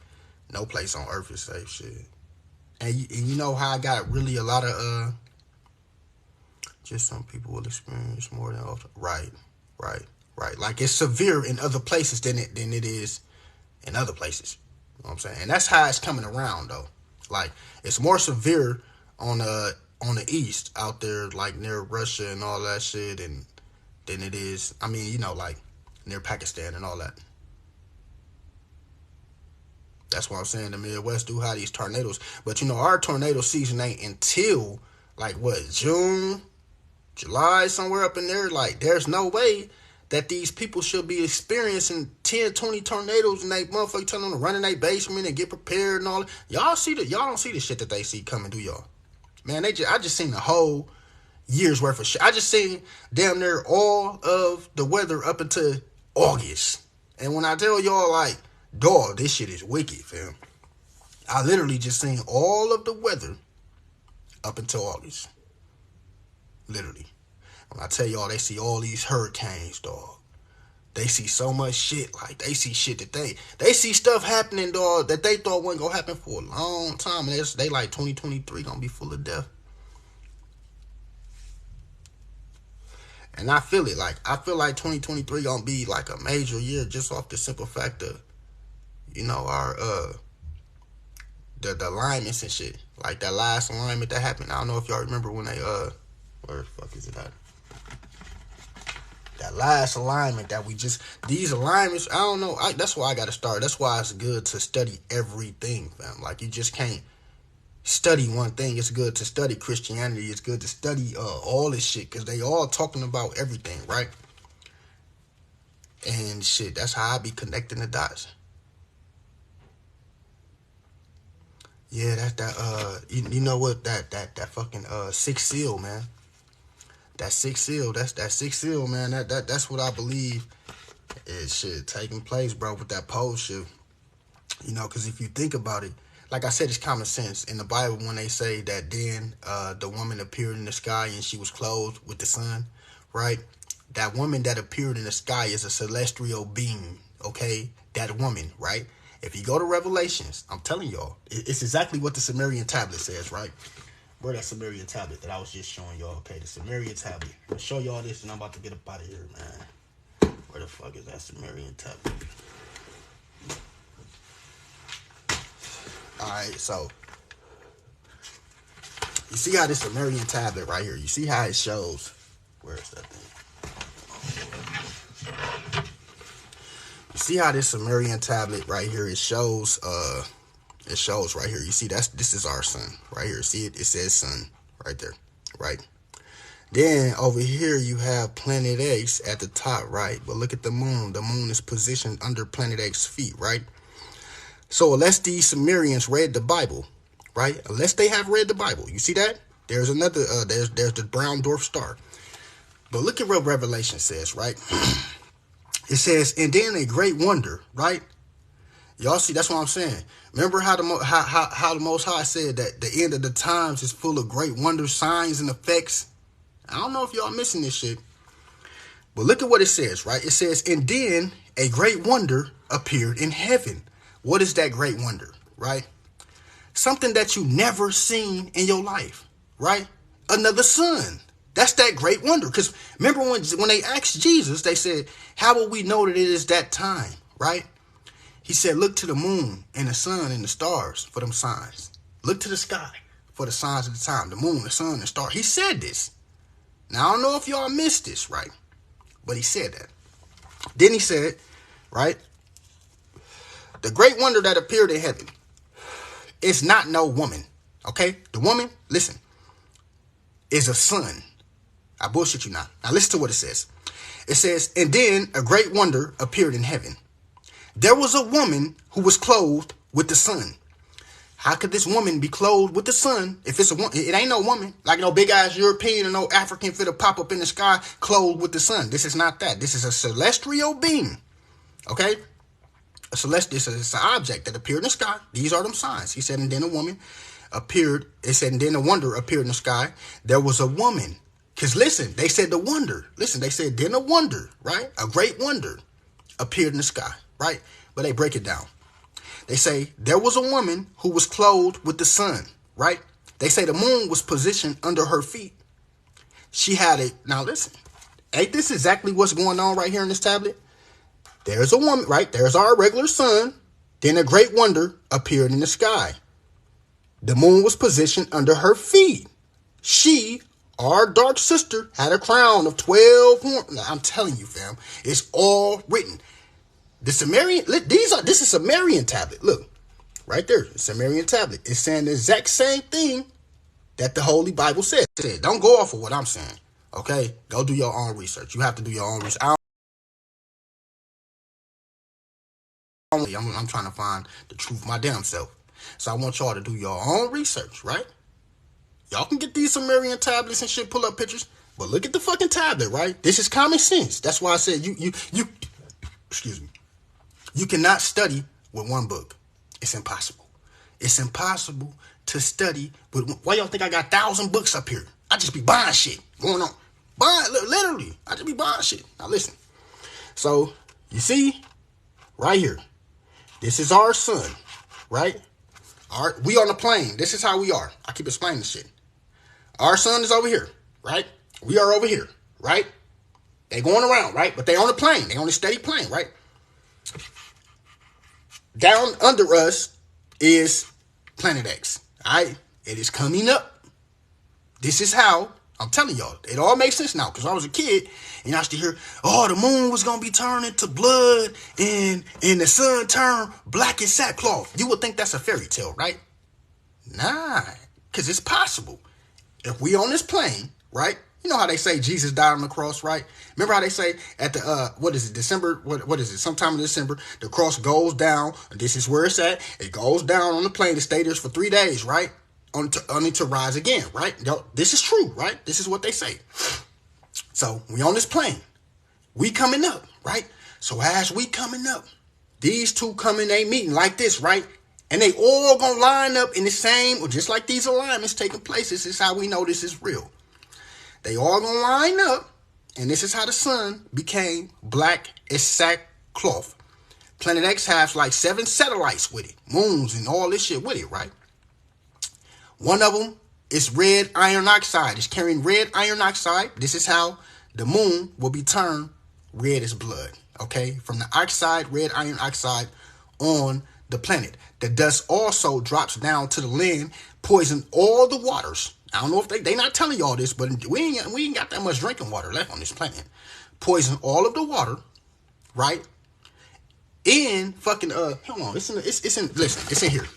no place on earth is safe, shit. And you know how I got really a lot of just some people will experience more than often. Right. Like it's severe in other places than it is in other places. You know what I'm saying? And that's how it's coming around though. Like it's more severe on the east out there, like near Russia and all that shit, and than it is. I mean, like near Pakistan and all that. That's why I'm saying the Midwest do have these tornadoes. But our tornado season ain't until like what, June, July, somewhere up in there. Like there's no way that these people should be experiencing 10, 20 tornadoes and they motherfucker telling them to run in their basement and get prepared and all that. Y'all don't see the shit that they see coming, do y'all? Man, I just seen the whole year's worth of shit. I just seen damn near all of the weather up until August. And when I tell y'all like, dog, this shit is wicked, fam. I literally just seen all of the weather up until August. Literally. When I tell y'all they see all these hurricanes, dog. They see so much shit. Like, they see shit that they see stuff happening, dog, that they thought wasn't gonna happen for a long time. And they like 2023 gonna be full of death. And I feel it. Like, I feel like 2023 gonna be like a major year just off the simple fact of our the alignments and shit. Like that last alignment that happened. I don't know if y'all remember when they where the fuck is it at? That last alignment that these alignments, I don't know. That's why I gotta start. That's why it's good to study everything, fam. Like you just can't study one thing. It's good to study Christianity. It's good to study all this shit because they all talking about everything, right? And shit, that's how I be connecting the dots. Yeah, that's that you know what, that fucking sixth seal, man. That sixth seal, that's that sixth seal, man. That's what I believe is shit taking place, bro, with that pole shift. Because if you think about it, like I said, it's common sense. In the Bible, when they say that then the woman appeared in the sky and she was clothed with the sun, right? That woman that appeared in the sky is a celestial being, okay? That woman, right? If you go to Revelations, I'm telling y'all, it's exactly what the Sumerian tablet says, right? Where that Sumerian tablet that I was just showing y'all, okay? The Sumerian tablet. I'll show y'all this and I'm about to get up out of here, man. Where the fuck is that Sumerian tablet? Alright, so you see how this Sumerian tablet right here, you see how it shows, where's that thing? You see how this Sumerian tablet right here, it shows right here. You see this is our sun right here. See it? It says sun right there, right? Then over here you have Planet X at the top, right? But look at the moon. The moon is positioned under Planet X's feet, right? So unless these Sumerians read the Bible, right? Unless they have read the Bible, you see that? There's another. There's the brown dwarf star. But look at what Revelation says, right? It says, and then a great wonder, right? Y'all see, that's what I'm saying. Remember how the Most High said that the end of the times is full of great wonders, signs, and effects. I don't know if y'all missing this shit. But look at what it says, right? It says, and then a great wonder appeared in heaven. What is that great wonder, right? Something that you never seen in your life, right? Another sun. That's that great wonder. Because remember when they asked Jesus, they said, how will we know that it is that time, right? He said, look to the moon and the sun and the stars for them signs. Look to the sky for the signs of the time. The moon, the sun, and the stars. He said this. Now, I don't know if y'all missed this, right? But he said that. Then he said, right? The great wonder that appeared in heaven is not no woman, okay? The woman, listen, is a son. I bullshit you not. Now, listen to what it says. It says, and then a great wonder appeared in heaven. There was a woman who was clothed with the sun. How could this woman be clothed with the sun if it's a woman? It ain't no woman. Like no big ass European or no African fit to pop up in the sky clothed with the sun. This is not that. This is a celestial being. Okay? A celestial, it's an object that appeared in the sky. These are them signs. He said, and then a woman appeared. It said, and then a wonder appeared in the sky. There was a woman. Because listen, they said the wonder. Listen, they said, then a wonder, right? A great wonder appeared in the sky, right? But they break it down. They say there was a woman who was clothed with the sun, right? They say the moon was positioned under her feet. She had a, now listen, ain't this exactly what's going on right here in this tablet? There's a woman, right? There's our regular sun. Then a great wonder appeared in the sky. The moon was positioned under her feet. She, our dark sister, had a crown of 12 horns. I'm telling you, fam, it's all written. The Sumerian, this is Sumerian tablet. Look, right there, Sumerian tablet. It's saying the exact same thing that the Holy Bible said. Don't go off of what I'm saying, okay? Go do your own research. You have to do your own research. I'm trying to find the truth my damn self. So I want y'all to do your own research, right? Y'all can get these Sumerian tablets and shit, pull up pictures, but look at the fucking tablet, right? This is common sense. That's why I said you excuse me. You cannot study with one book. It's impossible. It's impossible to study with. Why y'all think I got 1,000 books up here? I just be buying shit going on. Literally. I just be buying shit. Now listen. So, you see, right here. This is our sun, right? We on the plane. This is how we are. I keep explaining this shit. Our sun is over here, right? We are over here, right? They going around, right? But they on the plane. They on a steady plane, right? Down under us is Planet X. All right? It is coming up. This is how, I'm telling y'all, it all makes sense now. Because I was a kid and I used to hear, oh, the moon was going to be turning to blood and the sun turned black as sackcloth. You would think that's a fairy tale, right? Nah, because it's possible. If we on this plane, right? You know how they say Jesus died on the cross, right? Remember how they say at the, what is it, December, what is it, sometime in December, the cross goes down, and this is where it's at, it goes down on the plane to stay there for 3 days, right? Only to rise again, right? This is true, right? This is what they say. So, we on this plane. We coming up, right? So, as we coming up, these two coming, they meeting like this, right? And they all gonna line up in the same, or just like these alignments taking place. This is how we know this is real. They all gonna line up, and this is how the sun became black as sackcloth. Planet X has like 7 satellites with it, moons and all this shit with it, right? One of them is red iron oxide. It's carrying red iron oxide. This is how the moon will be turned red as blood, okay? From the oxide, red iron oxide, on the planet. The dust also drops down to the land, poison all the waters. I don't know if they not telling y'all this, but we ain't got that much drinking water left on this planet. Poison all of the water, right? In fucking hold on, it's in here.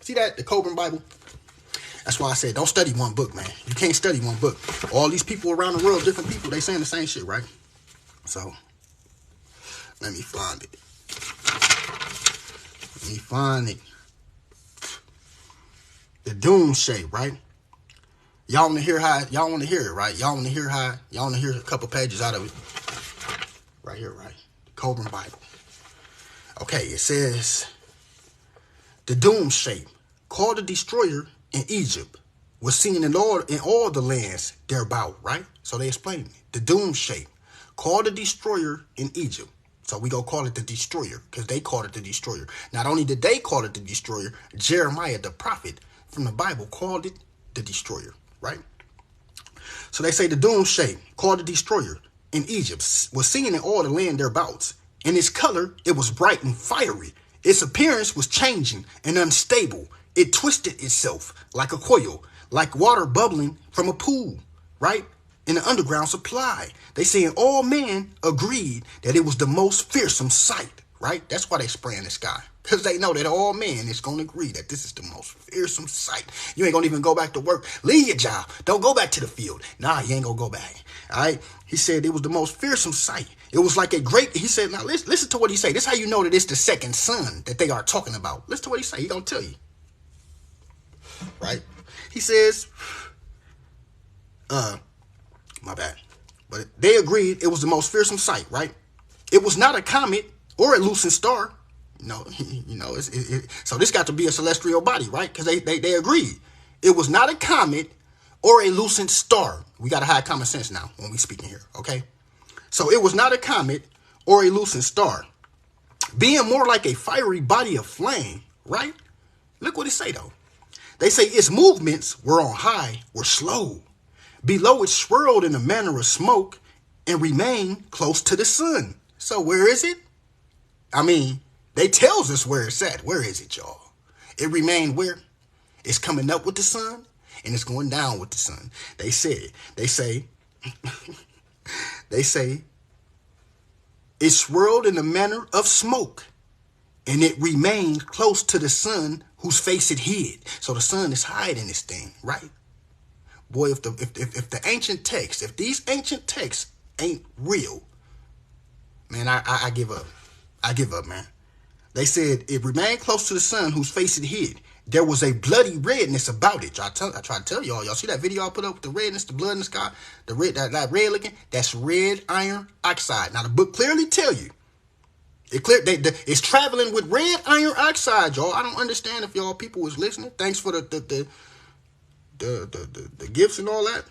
See that? The Coburn Bible? That's why I said don't study one book, man. You can't study one book. All these people around the world, different people, they saying the same shit, right? So let me find it. The doomsday, right? Y'all want to hear it, right? Y'all want to hear a couple pages out of it. Right here, right? The Coburn Bible. Okay, it says, the doomsday, called the destroyer in Egypt, was seen in all the lands thereabout, right? So they explained it. The doomsday, called the destroyer in Egypt. So we gonna call it the destroyer, because they called it the destroyer. Not only did they call it the destroyer, Jeremiah, the prophet from the Bible, called it the destroyer, right? So they say the doomsday, called the destroyer in Egypt, was seen in all the land thereabouts. In its color, it was bright and fiery. Its appearance was changing and unstable. It twisted itself like a coil, like water bubbling from a pool, right? In the underground supply. They saying all men agreed that it was the most fearsome sight, right? That's why they spray in the sky. Because they know that all men is going to agree that this is the most fearsome sight. You ain't going to even go back to work. Leave your job. Don't go back to the field. Nah, you ain't going to go back. All right? He said it was the most fearsome sight. It was like a great, he said, now listen to what he said. This is how you know that it's the second son that they are talking about. Listen to what he said. He going to tell you. Right? He says, my bad. But they agreed it was the most fearsome sight, right? It was not a comet or a lucent star. So this got to be a celestial body, right? Because they agreed. It was not a comet or a lucent star. We got to have common sense now when we speaking here, okay? So it was not a comet or a lucent star. Being more like a fiery body of flame, right? Look what it say, though. They say its movements were on high, were slow. Below it swirled in the manner of smoke and remained close to the sun. So where is it? I mean, they tells us where it's at. Where is it, y'all? It remained where? It's coming up with the sun and it's going down with the sun. They say, it swirled in the manner of smoke and it remained close to the sun whose face it hid. So the sun is hiding this thing, right? Boy, if the ancient texts, if these ancient texts ain't real, man, I give up. I give up, man. They said it remained close to the sun whose face it hid. There was a bloody redness about it. I try to tell y'all. Y'all see that video I put up with the redness, the blood in the sky, the red, that red looking? That's red iron oxide. Now the book clearly tell you. It's traveling with red iron oxide, y'all. I don't understand if y'all people was listening. Thanks for the gifts and all that.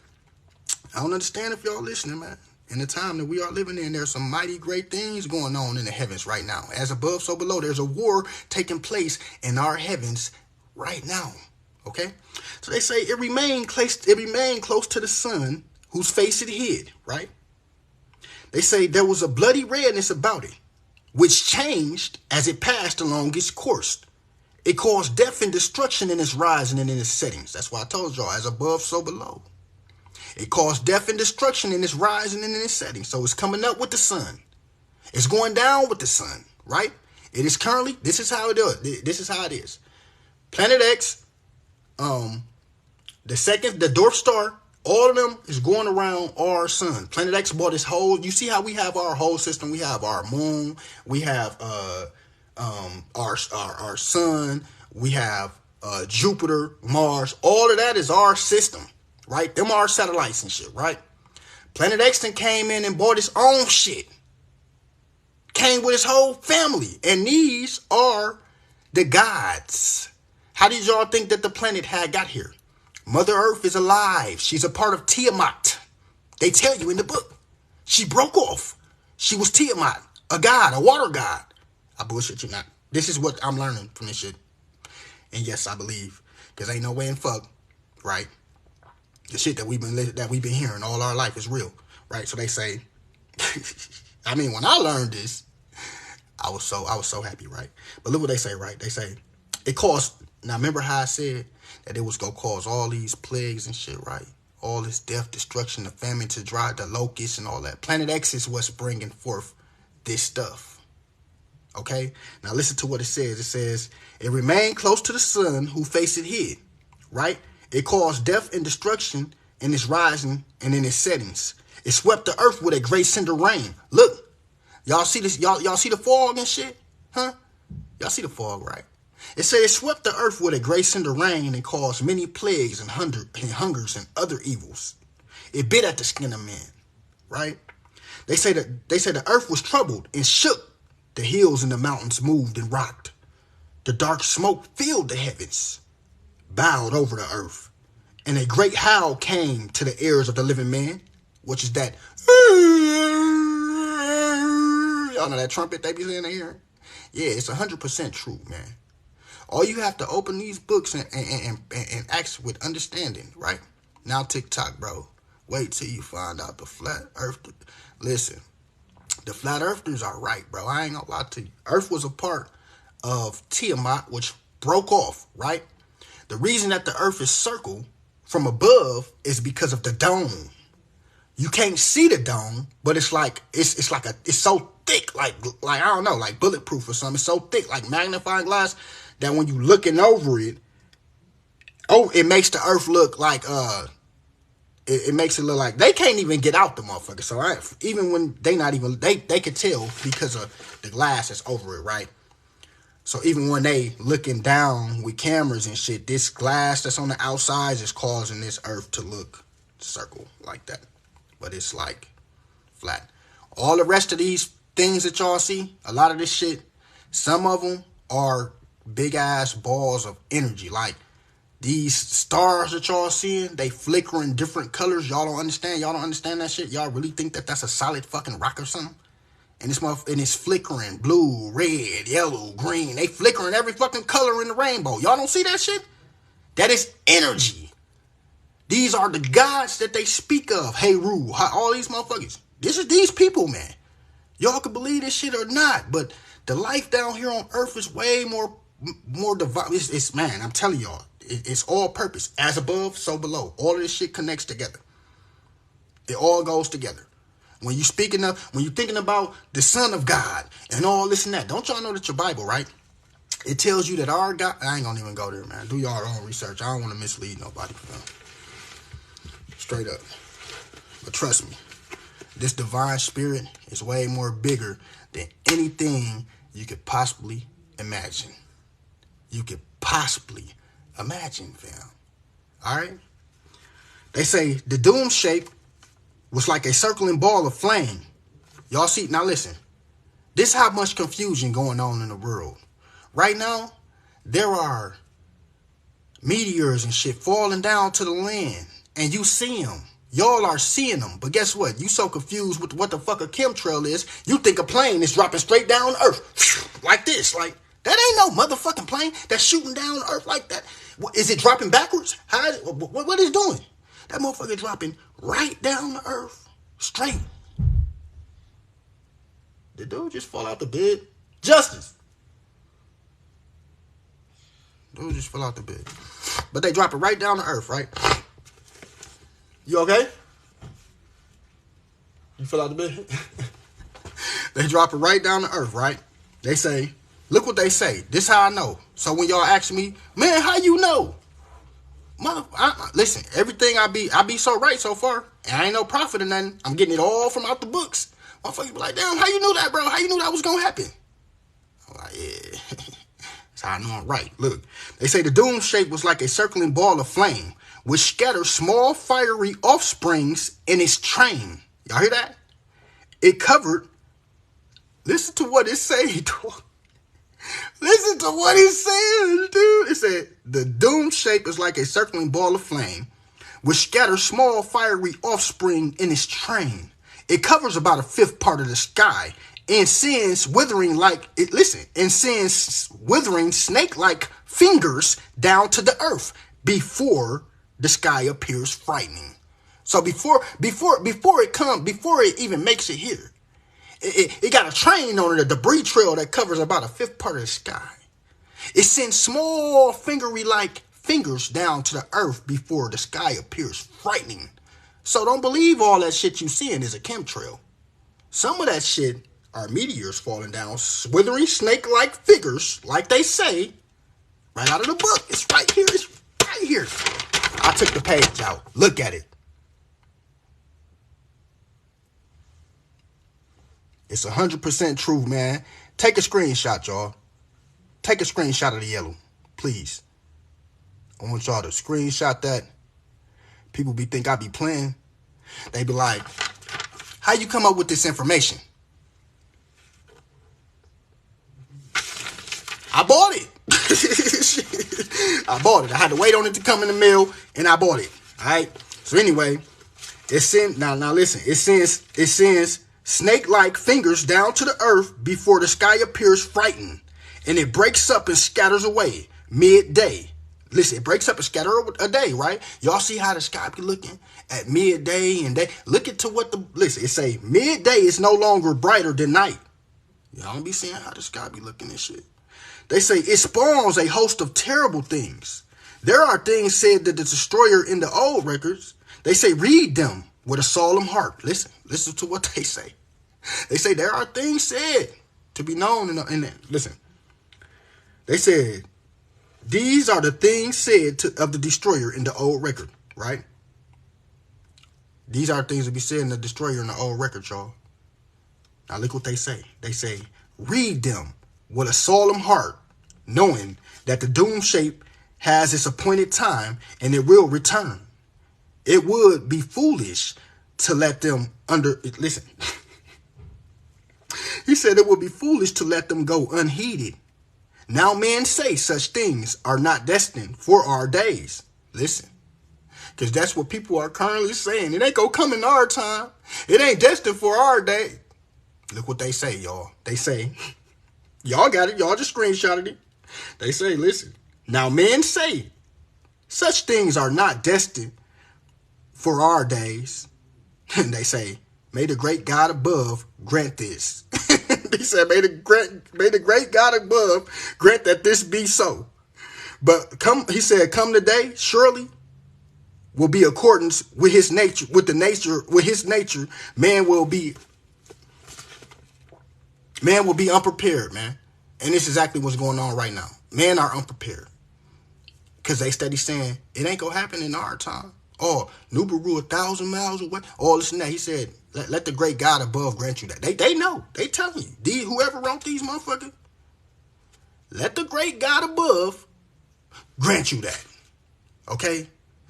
I don't understand if y'all listening, man. In the time that we are living in, there's some mighty great things going on in the heavens right now. As above, so below. There's a war taking place in our heavens right now. Okay? So they say it remained close to the sun whose face it hid, right? They say there was a bloody redness about it, which changed as it passed along its course. It caused death and destruction in its rising and in its settings. That's why I told y'all, as above, so below. It caused death and destruction in its rising and in its setting. So it's coming up with the sun. It's going down with the sun, right? It is currently, this is how it does. This is how it is. Planet X, the dwarf star, all of them is going around our sun. Planet X bought this whole, you see how we have our whole system? We have our moon, we have our sun, we have Jupiter, Mars. All of that is our system. Right? Them are our satellites and shit, right? Planet X then came in and bought his own shit. Came with his whole family. And these are the gods. How did y'all think that the planet had got here? Mother Earth is alive. She's a part of Tiamat. They tell you in the book. She broke off. She was Tiamat, a god, a water god. I bullshit you not. This is what I'm learning from this shit. And yes, I believe. Because ain't no way in fuck, right? The shit that we've been hearing all our life is real, right? So they say, I mean, when I learned this, I was so happy, right? But look what they say, right? They say it caused. Now remember how I said that it was gonna cause all these plagues and shit, right? All this death, destruction, the famine to drive the locusts and all that. Planet X is what's bringing forth this stuff. Okay? Now listen to what it says. It says, it remained close to the sun who faced it hid, right? It caused death and destruction in its rising and in its settings. It swept the earth with a great cinder rain. Look, y'all see this? Y'all see the fog and shit? Huh? Y'all see the fog, right? It said it swept the earth with a great cinder rain and caused many plagues and hungers and other evils. It bit at the skin of men, right? They say the earth was troubled and shook. The hills and the mountains moved and rocked. The dark smoke filled the heavens, bowed over the earth, and a great howl came to the ears of the living man, which is that. Y'all know that trumpet they be saying they hear? Yeah, it's 100% true, man. All you have to open these books and act with understanding, right? Now TikTok, bro. Wait till you find out the flat earth. Listen, the flat earthers are right, bro. I ain't gonna lie to you. Earth was a part of Tiamat, which broke off, right? The reason that the earth is circle from above is because of the dome. You can't see the dome, but it's like it's so thick, like I don't know, like bulletproof or something. It's so thick, like magnifying glass, that when you looking over it, it makes the earth look like it makes it look like they can't even get out the motherfucker. So even when they can tell because of the glass that's over it, right? So even when they looking down with cameras and shit, this glass that's on the outside is causing this earth to look circle like that. But it's like flat. All the rest of these things that y'all see, a lot of this shit, some of them are big ass balls of energy. Like these stars that y'all seeing, they flicker in different colors. Y'all don't understand. Y'all don't understand that shit. Y'all really think that that's a solid fucking rock or something? And it's flickering blue, red, yellow, green. They flickering every fucking color in the rainbow. Y'all don't see that shit? That is energy. These are the gods that they speak of. Heru, all these motherfuckers. This is these people, man. Y'all can believe this shit or not, but the life down here on earth is way more divine. It's man, I'm telling y'all, it's all purpose. As above, so below. All of this shit connects together. It all goes together. When you're thinking about the Son of God and all this and that, don't y'all know that your Bible, right? It tells you that our God, I ain't gonna even go there, man. Do y'all own research. I don't want to mislead nobody. Straight up. But trust me, this divine spirit is way more bigger than anything you could possibly imagine. You could possibly imagine, fam. All right? They say the doom shape was like a circling ball of flame. Y'all see? Now listen. This is how much confusion going on in the world. Right now, there are meteors and shit falling down to the land. And you see them. Y'all are seeing them. But guess what? You so confused with what the fuck a chemtrail is, you think a plane is dropping straight down Earth. Like this. Like, that ain't no motherfucking plane that's shooting down Earth like that. Is it dropping backwards? What is it doing? That motherfucker dropping right down to Earth. Straight. Did dude just fall out the bed? Justice. Dude just fell out the bed. But they drop it right down to Earth, right? You okay? You fell out the bed? They drop it right down to Earth, right? They say, look what they say. This how I know. So when y'all ask me, man, how you know? Listen, everything I be so right so far. And I ain't no prophet or nothing. I'm getting it all from out the books. Motherfuckers be like, damn, how you knew that, bro? How you knew that was going to happen? I'm like, yeah. That's how I know I'm right. Look, they say the doom shape was like a circling ball of flame, which scatters small fiery offsprings in its train. Y'all hear that? It covered. Listen to what it say. Listen to what it says, dude. It said the doom shape is like a circling ball of flame, which scatters small fiery offspring in its train. It covers about a fifth part of the sky and sends withering snake-like fingers down to the earth before the sky appears frightening. So before it even makes it here, It got a train on it, a debris trail that covers about a fifth part of the sky. It sends small fingery-like fingers down to the earth before the sky appears frightening. So don't believe all that shit you seeing is a chemtrail. Some of that shit are meteors falling down, slithering snake-like figures, like they say, right out of the book. It's right here. It's right here. I took the page out. Look at it. It's 100% true, man. Take a screenshot, y'all. Take a screenshot of the yellow, please. I want y'all to screenshot that. People think I be playing. They be like, how you come up with this information? I bought it. I bought it. I had to wait on it to come in the mail, and I bought it. All right. So anyway, it sends now listen. It sends snake-like fingers down to the earth before the sky appears frightened. And it breaks up and scatters away midday. Listen, it breaks up and scatters a day, right? Y'all see how the sky be looking at midday and day? Look into what listen, it say midday is no longer brighter than night. Y'all don't be seeing how the sky be looking and shit. They say it spawns a host of terrible things. There are things said that the destroyer in the old records. They say read them with a solemn heart. Listen to what they say. They say there are things said to be known in that. Listen. They said, these are the things said of the destroyer in the old record, right? These are things to be said in the destroyer in the old record, y'all. Now look what they say. They say, read them with a solemn heart, knowing that the doom shape has its appointed time and it will return. It would be foolish to let them listen. He said it would be foolish to let them go unheeded. Now men say such things are not destined for our days. Listen, because that's what people are currently saying. It ain't gonna come in our time. It ain't destined for our day. Look what they say, y'all. They say, y'all got it. Y'all just screenshotted it. They say, listen, now men say such things are not destined for our days. And they say, may the great God above grant this. He said, may the great God above grant that this be so. But he said, come today, surely will be accordance with his nature, with his nature, man will be unprepared, man. And this is exactly what's going on right now. Men are unprepared. Because they steady saying, it ain't gonna happen in our time. Oh, Nubaru 1,000 miles away. Oh, listen to that. He said, let the great God above grant you that. They know. They telling you. Whoever wrote these motherfuckers, let the great God above grant you that. Okay?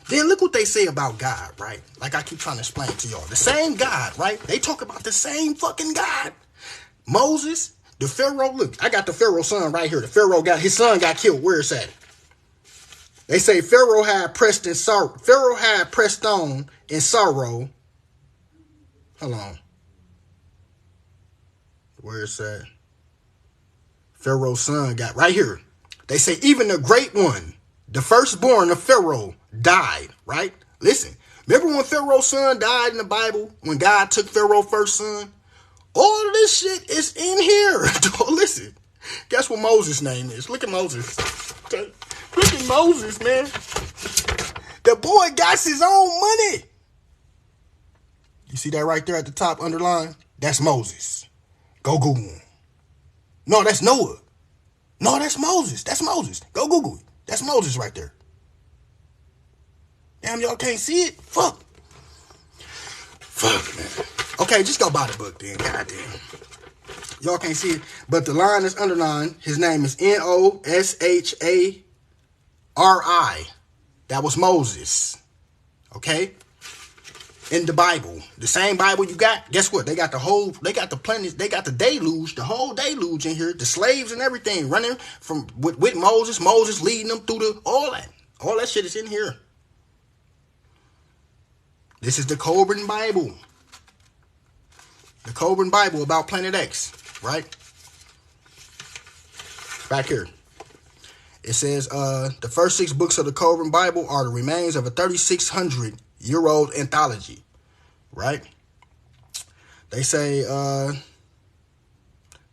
Then look what they say about God, right? Like I keep trying to explain to y'all. The same God, right? They talk about the same fucking God. Moses, the Pharaoh. Look, I got the Pharaoh son right here. The Pharaoh his son got killed. Where is that? They say Pharaoh had pressed on in sorrow. Hold on. Where is that? Pharaoh's son got right here. They say even the great one, the firstborn of Pharaoh, died, right? Listen, remember when Pharaoh's son died in the Bible? When God took Pharaoh's first son? All of this shit is in here. Listen, guess what Moses' name is? Look at Moses. Look at Moses, man. The boy got his own money. You see that right there at the top underlined? That's Moses. Go Google him. No, that's Noah. No, that's Moses. That's Moses. Go Google it. That's Moses right there. Damn, y'all can't see it? Fuck, man. Okay, just go buy the book then. Goddamn. Y'all can't see it. But the line is underlined. His name is Noshari. That was Moses. Okay? In the Bible. The same Bible you got. Guess what? They got the planet, they got the deluge, the whole deluge in here. The slaves and everything running with Moses. Moses leading them through all that. All that shit is in here. This is the Coburn Bible. The Coburn Bible about Planet X, right? Back here. It says, the first 6 books of the Coburn Bible are the remains of a 3,600-year-old anthology, right? They say,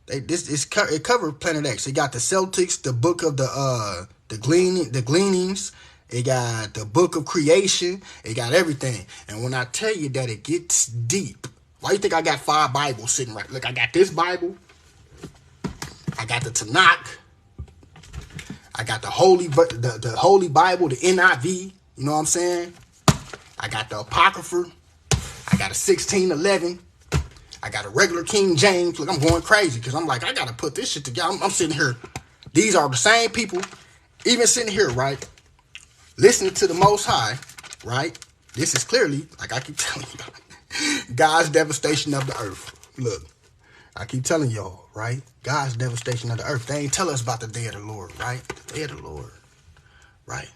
It covered Planet X. It got the Celtics, the book of the Gleanings. It got the book of creation. It got everything. And when I tell you that it gets deep, why you think I got 5 Bibles sitting right? Look, I got this Bible. I got the Tanakh. I got the Holy Bible, the NIV. You know what I'm saying? I got the Apocrypha. I got a 1611. I got a regular King James. Look, I'm going crazy because I'm like, I got to put this shit together. I'm sitting here. These are the same people, even sitting here, right? Listening to the Most High, right? This is clearly, like I keep telling you, God's devastation of the earth. Look, I keep telling y'all, right? God's devastation of the earth. They ain't tell us about the day of the Lord, right? The day of the Lord, right?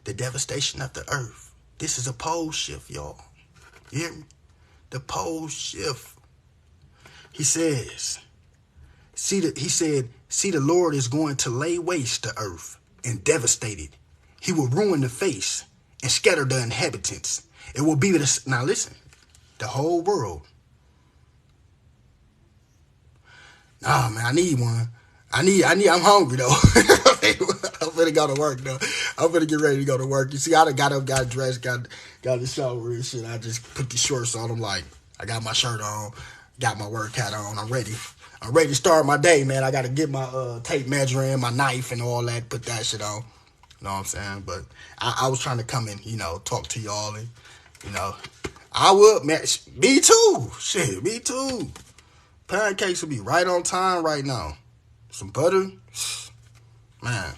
The devastation of the earth. This is a pole shift, y'all. You hear me? The pole shift. He says, see the Lord is going to lay waste the earth and devastate it. He will ruin the face and scatter the inhabitants. It will be now listen, the whole world. Nah, man, I need one. I'm hungry though. I'm finna go to work though. I'm finna get ready to go to work. You see, I done got up, got dressed, got the shower and shit. I just put the shorts on. I'm like, I got my shirt on, got my work hat on. I'm ready. I'm ready to start my day, man. I got to get my tape measure in, my knife and all that, put that shit on. You know what I'm saying? But I was trying to come in, talk to y'all and, I would, man. Me too. Shit, me too. Pancakes will be right on time right now. Some butter. Man.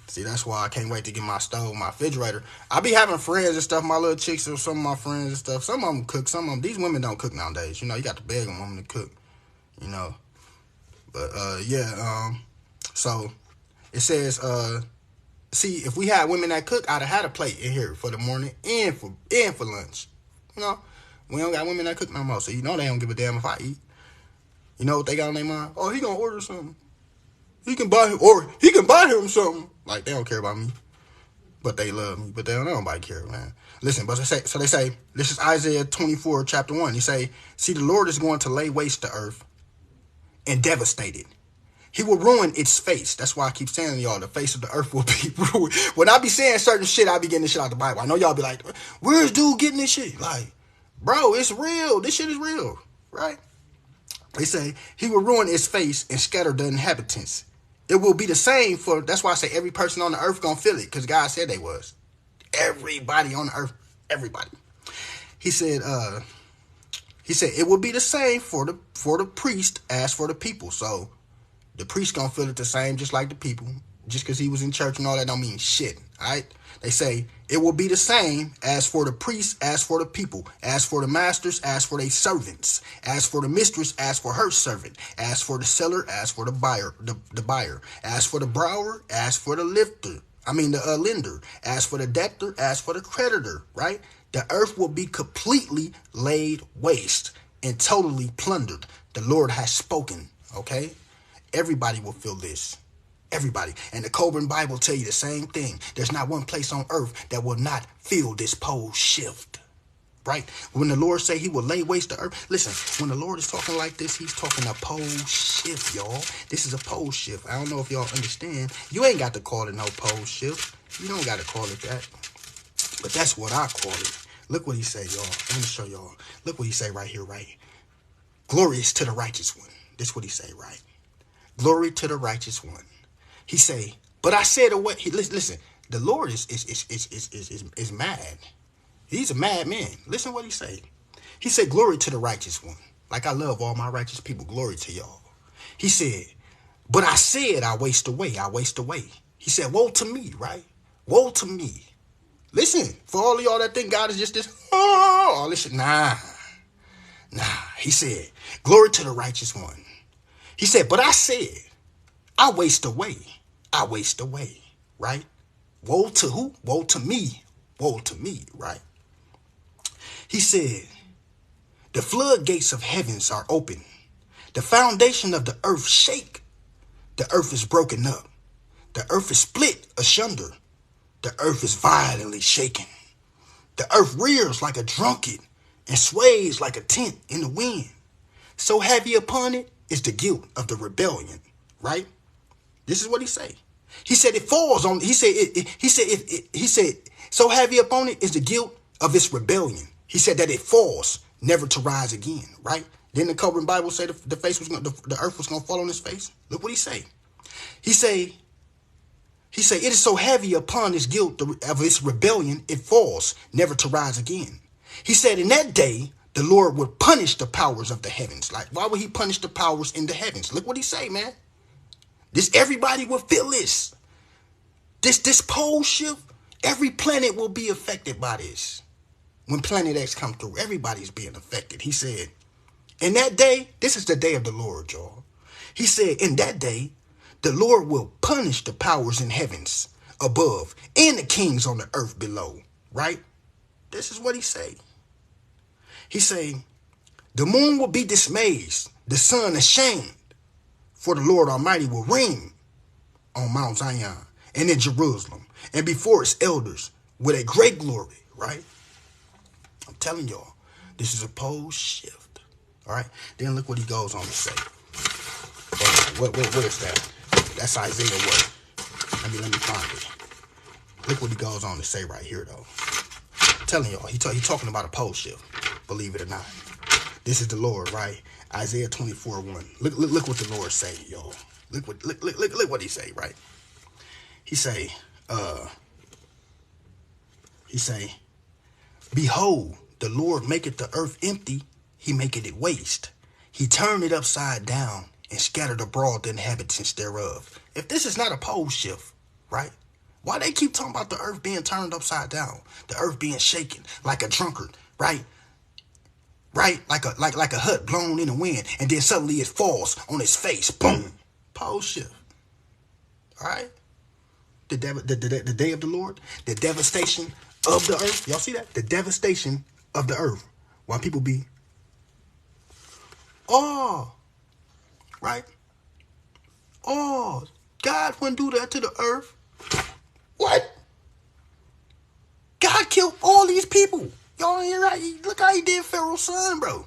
See, that's why I can't wait to get my stove, my refrigerator. I be having friends and stuff, my little chicks or some of my friends and stuff. Some of them cook, some of them. These women don't cook nowadays. You got to beg them women to cook. But, so it says, see, if we had women that cook, I'd have had a plate in here for the morning and for lunch. We don't got women that cook no more, so they don't give a damn if I eat. You know what they got on their mind? Oh, he gonna order something. He can buy him something. Like, they don't care about me, but they love me. But they don't nobody care, man. Listen, but they say, this is Isaiah 24, chapter 1. He say, see, the Lord is going to lay waste the earth and devastate it. He will ruin its face. That's why I keep saying to y'all, the face of the earth will be ruined. When I be saying certain shit, I be getting this shit out the Bible. I know y'all be like, where's dude getting this shit? Like, bro, it's real. This shit is real, right? They say, he will ruin its face and scatter the inhabitants. It will be the same that's why I say every person on the earth gonna feel it, because God said they was. Everybody on the earth, everybody. He said, it will be the same for the priest as for the people. So the priest gonna feel it the same, just like the people. Just because he was in church and all that don't mean shit, all right? They say, it will be the same as for the priests, as for the people, as for the masters, as for their servants, as for the mistress, as for her servant, as for the seller, as for the buyer, the buyer, as for the borrower, as for the lender, as for the debtor, as for the creditor, right? The earth will be completely laid waste and totally plundered. The Lord has spoken, okay? Everybody will feel this. Everybody. And the Coburn Bible tell you the same thing. There's not one place on earth that will not feel this pole shift. Right? When the Lord say he will lay waste the earth. Listen, when the Lord is talking like this, he's talking a pole shift, y'all. This is a pole shift. I don't know if y'all understand. You ain't got to call it no pole shift. You don't got to call it that. But that's what I call it. Look what he say, y'all. Let me show y'all. Look what he say right here, right? Glorious to the righteous one. This what he say, right? Glory to the righteous one. He say, but I said away. Listen, the Lord is mad. He's a mad man. Listen what he say. He said, glory to the righteous one. Like I love all my righteous people. Glory to y'all. He said, but I said I waste away. I waste away. He said, woe to me, right? Woe to me. Listen, for all of y'all that think God is just this, all this shit. Nah. He said, glory to the righteous one. He said, but I said, I waste away. I waste away, right? Woe to who? Woe to me. Woe to me, right? He said, the floodgates of heavens are open. The foundation of the earth shake. The earth is broken up. The earth is split asunder. The earth is violently shaken. The earth rears like a drunkard and sways like a tent in the wind. So heavy upon it, is the guilt of the rebellion, right? This is what he say. He said it falls on. He said so heavy upon it is the guilt of its rebellion. He said that it falls, never to rise again. Right? Didn't the covering Bible say the earth was gonna fall on his face? Look what he say. He say it is so heavy upon this guilt of its rebellion, it falls, never to rise again. He said in that day, the Lord would punish the powers of the heavens. Like, why would he punish the powers in the heavens? Look what he say, man. Everybody will feel this. This pole shift, every planet will be affected by this. When Planet X come through, everybody's being affected. He said, in that day, this is the day of the Lord, y'all. He said, in that day, the Lord will punish the powers in heavens above and the kings on the earth below, right? This is what he say. He say, the moon will be dismayed, the sun ashamed, for the Lord Almighty will reign on Mount Zion and in Jerusalem and before its elders with a great glory, right? I'm telling y'all, this is a pole shift, all right? Then look what he goes on to say. What is that? That's Isaiah what? Let me find it. Look what he goes on to say right here, though. I'm telling y'all, he talking about a pole shift, believe it or not. This is the Lord, right? Isaiah 24:1. Look what the Lord say, y'all. Look what he say, right? He say, behold, the Lord maketh the earth empty, he maketh it waste. He turned it upside down and scattered abroad the inhabitants thereof. If this is not a pole shift, right? Why they keep talking about the earth being turned upside down, the earth being shaken like a drunkard, right? Right? Like a hut blown in the wind, and then suddenly it falls on its face. Boom. Pole shift. All right? The day of the Lord, the devastation of the earth. Y'all see that? The devastation of the earth. Why people be, right? God wouldn't do that to the earth. What? God killed all these people. Y'all ain't right. Look how he did Pharaoh's son, bro.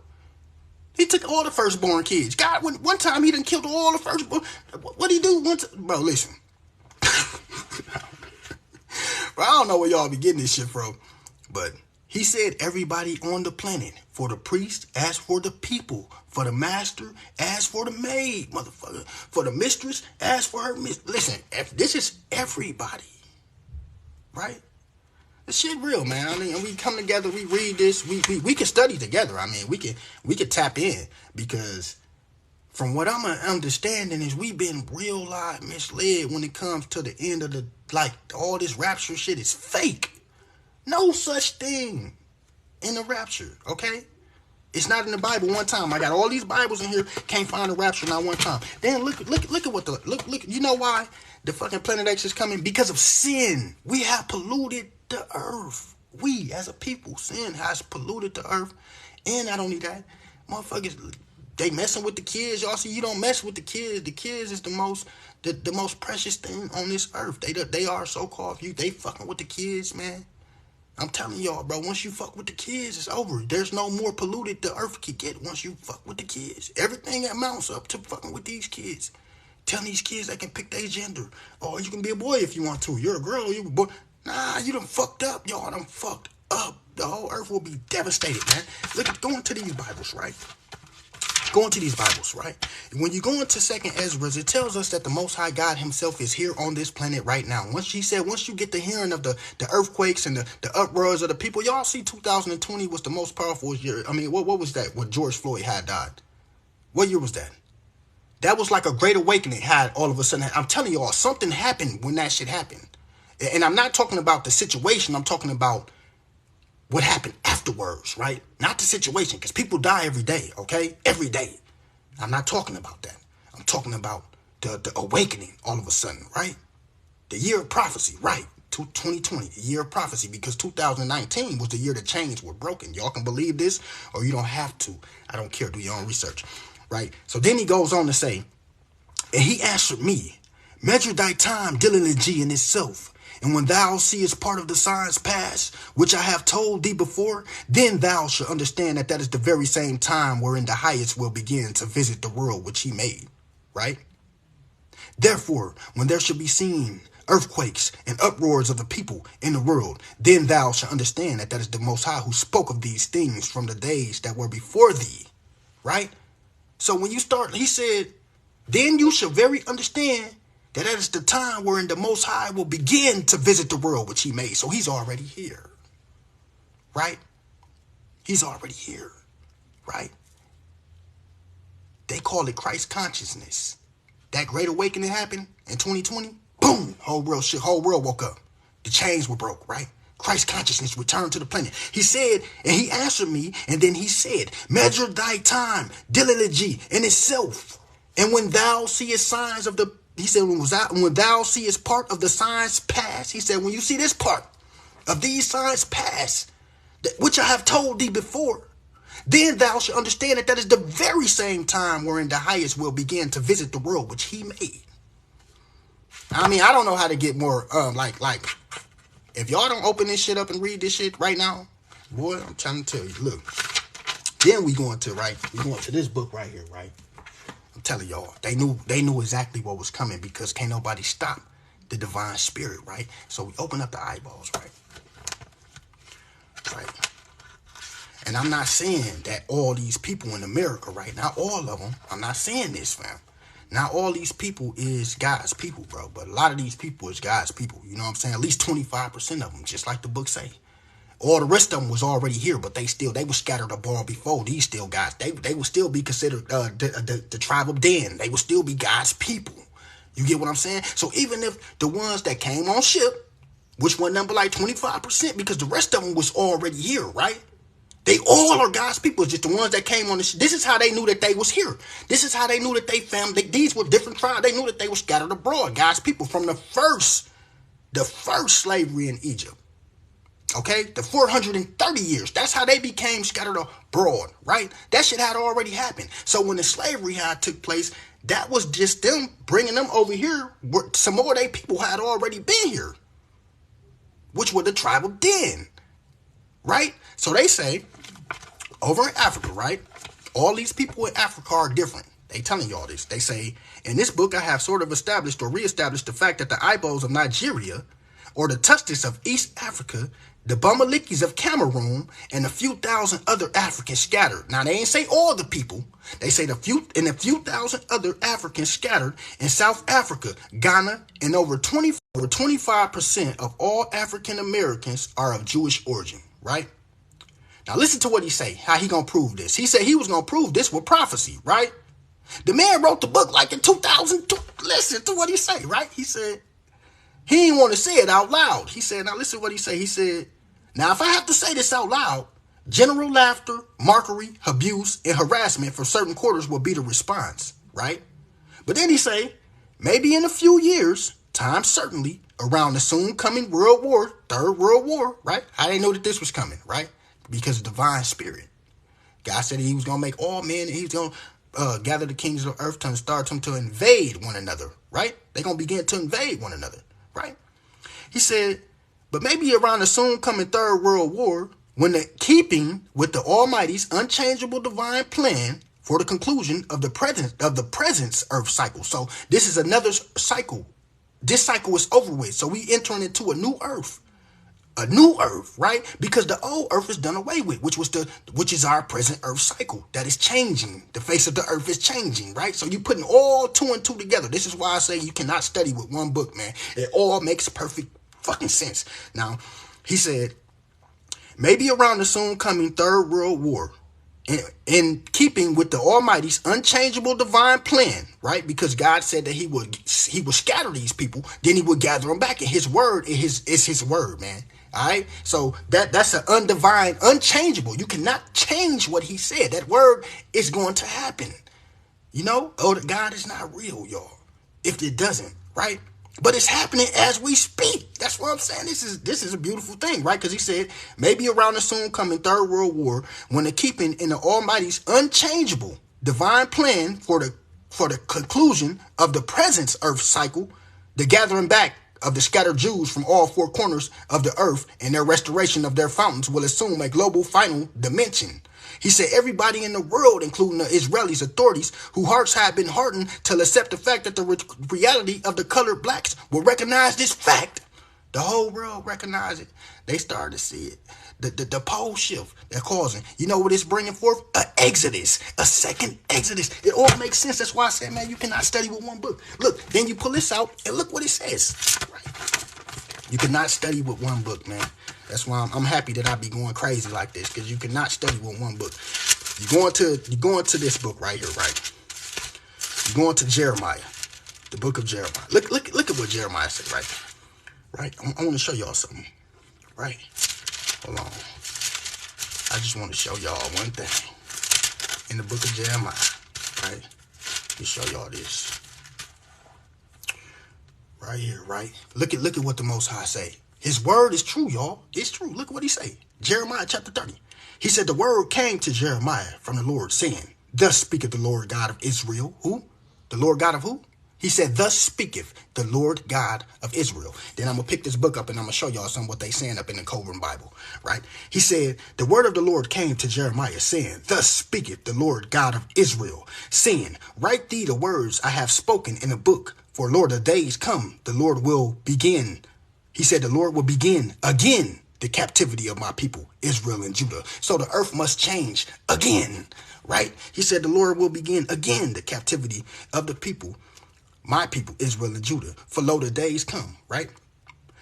He took all the firstborn kids. God, one time he done killed all the firstborn. What'd he do? Bro, listen. Bro, I don't know where y'all be getting this shit from. But he said everybody on the planet. For the priest, as for the people. For the master, as for the maid, motherfucker. For the mistress, as for her mistress. Listen, this is everybody. Right? This shit real, man. I mean, we come together, we read this, we can study together. I mean, we can tap in, because from what I'm understanding is we've been real live misled when it comes to the end of all this rapture shit is fake. No such thing in the rapture, okay? It's not in the Bible one time. I got all these Bibles in here, can't find the rapture not one time. Then look at what look. You know why the fucking Planet X is coming? Because of sin. We have polluted the earth. We as a people, sin has polluted the earth. And not only that, motherfuckers, they messing with the kids. Y'all see, you don't mess with the kids. The kids is the most precious thing on this earth. They are so-called you. They fucking with the kids, man. I'm telling y'all, bro, once you fuck with the kids, it's over. There's no more polluted the earth can get once you fuck with the kids. Everything amounts up to fucking with these kids. Telling these kids they can pick their gender. Oh, you can be a boy if you want to. You're a girl, you a boy. Nah, you done fucked up. Y'all done fucked up. The whole earth will be devastated, man. Look, go into these Bibles, right? Go into these Bibles, right? When you go into 2nd Ezra, it tells us that the Most High God himself is here on this planet right now. Once you get the hearing of the earthquakes and the uproars of the people, y'all see 2020 was the most powerful year. I mean, what was that when George Floyd had died? What year was that? That was like a great awakening had all of a sudden. I'm telling y'all, something happened when that shit happened. And I'm not talking about the situation. I'm talking about what happened afterwards, right? Not the situation, because people die every day, okay? Every day. I'm not talking about that. I'm talking about the awakening all of a sudden, right? The year of prophecy, right? 2020, the year of prophecy, because 2019 was the year the chains were broken. Y'all can believe this, or you don't have to. I don't care. Do your own research, right? So then he goes on to say, and he answered me, measure thy time diligently in itself, And when thou seest part of the signs past, which I have told thee before, then thou shalt understand that that is the very same time wherein the highest will begin to visit the world which he made. Right? Therefore, when there shall be seen earthquakes and uproars of the people in the world, then thou shalt understand that that is the Most High who spoke of these things from the days that were before thee. Right? So when you start, he said, then you shall very understand that is the time wherein the Most High will begin to visit the world which he made. So he's already here. Right? He's already here. Right? They call it Christ consciousness. That great awakening happened in 2020. Boom! Whole world woke up. The chains were broke, right? Christ consciousness returned to the planet. He said, and he answered me, and then he said, measure thy time diligently in itself. And when thou seest signs of the, he said, when thou seest part of the signs pass, he said, when you see this part of these signs pass, which I have told thee before, then thou shalt understand that that is the very same time wherein the highest will begin to visit the world which he made. I mean, I don't know how to get more, like, if y'all don't open this shit up and read this shit right now, boy, I'm trying to tell you, look, then we going to this book right here, right? I'm telling y'all, they knew exactly what was coming because can't nobody stop the divine spirit, right? So we open up the eyeballs, right? Right. And I'm not saying that all these people in America, right? Not all of them. I'm not saying this, fam. Not all these people is God's people, bro. But a lot of these people is God's people. You know what I'm saying? At least 25% of them, just like the book say. All the rest of them was already here, but they were scattered abroad before. These still guys. They would still be considered the tribe of Dan. They would still be God's people. You get what I'm saying? So even if the ones that came on ship, which were number like 25%, because the rest of them was already here, right? They all are God's people. It's just the ones that came on this. This is how they knew that they was here. This is how they knew that they family. These were different tribes. They knew that they were scattered abroad. God's people from the first slavery in Egypt. Okay, the 430 years. That's how they became scattered abroad, right? That shit had already happened. So when the slavery had took place, that was just them bringing them over here. Some more of their people had already been here, which were the tribe of Dan, right? So they say, over in Africa, right? All these people in Africa are different. They telling y'all this. They say, in this book, I have sort of established or reestablished the fact that the Igbos of Nigeria, or the Tustis of East Africa, the Bumalikis of Cameroon, and a few thousand other Africans scattered. Now, they ain't say all the people. They say a few thousand other Africans scattered in South Africa, Ghana, and over 25% of all African Americans are of Jewish origin, right? Now listen to what he say, how he gonna prove this. He said he was gonna prove this with prophecy, right? The man wrote the book like in 2002. Listen to what he say, right? He said, he didn't want to say it out loud. He said, now listen to what he say. He said, now if I have to say this out loud, general laughter, mockery, abuse, and harassment for certain quarters will be the response, right? But then he say, maybe in a few years, time certainly, around the soon coming World War, Third World War, right? How they know that this was coming, right? Because of divine spirit. God said he was going to make all men, and he was going to gather the kings of earth to start them to invade one another, right? They're going to begin to invade one another, right? He said, but maybe around the soon coming Third World War, when the keeping with the Almighty's unchangeable divine plan for the conclusion of the presence earth cycle. So this is another cycle. This cycle is over with. So we entering into a new earth. A new earth, right? Because the old earth is done away with, which is our present earth cycle that is changing. The face of the earth is changing, right? So you putting all two and two together. This is why I say you cannot study with one book, man. It all makes perfect fucking sense. Now, he said, maybe around the soon coming Third World War, in keeping with the Almighty's unchangeable divine plan, right? Because God said that he would scatter these people, then he would gather them back. And his word is his word, man. All right. So that's an undivine, unchangeable. You cannot change what he said. That word is going to happen. You know, God is not real, y'all. If it doesn't, right? But it's happening as we speak. That's what I'm saying. This is a beautiful thing, right? Because he said maybe around the soon coming Third World War, when the keeping in the Almighty's unchangeable divine plan for the conclusion of the present earth cycle, the gathering back of the scattered Jews from all four corners of the earth and their restoration of their fountains will assume a global final dimension. He said everybody in the world, including the Israelis authorities, whose hearts had been hardened to accept the fact that the reality of the colored blacks will recognize this fact. The whole world recognized it. They started to see it. The pole shift they're causing. You know what it's bringing forth? An exodus. A second exodus. It all makes sense. That's why I said, man, you cannot study with one book. Look, then you pull this out and look what it says. Right. You cannot study with one book, man. That's why I'm happy that I be going crazy like this, because you cannot study with one book. You're going to this book right here, right? You're going to Jeremiah, the book of Jeremiah. Look at what Jeremiah said, right? Right? I want to show y'all something, right? Hold on. I just want to show y'all one thing in the book of Jeremiah, right? Let me show y'all this right here, right? Look at what the Most High say. His word is true, y'all. It's true. Look what he say. Jeremiah chapter 30. He said the word came to Jeremiah from the Lord, saying, "Thus speaketh the Lord God of Israel." Who? The Lord God of who? He said, "Thus speaketh the Lord God of Israel." Then I'm going to pick this book up and I'm going to show y'all some what they saying up in the Coburn Bible, right? He said, the word of the Lord came to Jeremiah, saying, "Thus speaketh the Lord God of Israel, saying, write thee the words I have spoken in a book. For Lord, the days come, the Lord will begin." He said the Lord will begin again the captivity of my people, Israel and Judah. So the earth must change again, right? He said the Lord will begin again the captivity of the people, my people, Israel and Judah. For lo, the days come, right?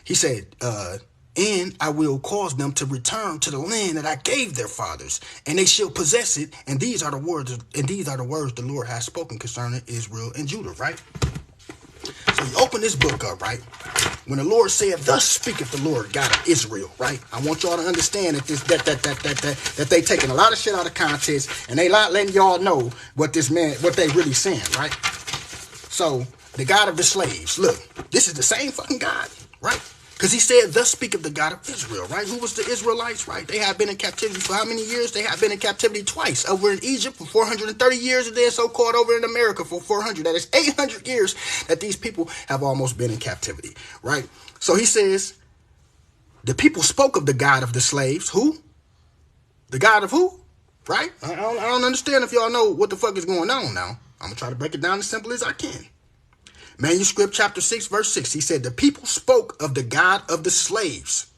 He said, and I will cause them to return to the land that I gave their fathers, and they shall possess it. And these are the words the Lord has spoken concerning Israel and Judah, right? So you open this book up, right? When the Lord said, "Thus speaketh the Lord God of Israel," right? I want y'all to understand that they taking a lot of shit out of context, and they not letting y'all know what they really saying, right? So the God of the slaves, look, this is the same fucking God, right? Because he said, "Thus speaketh the God of Israel," right? Who was the Israelites, right? They have been in captivity for how many years? They have been in captivity twice. Over in Egypt for 430 years, and then so-called over in America for 400. That is 800 years that these people have almost been in captivity, right? So he says, the people spoke of the God of the slaves. Who? The God of who? Right? I don't understand if y'all know what the fuck is going on now. I'm going to try to break it down as simple as I can. Manuscript chapter 6, verse 6. He said, the people spoke of the God of the slaves.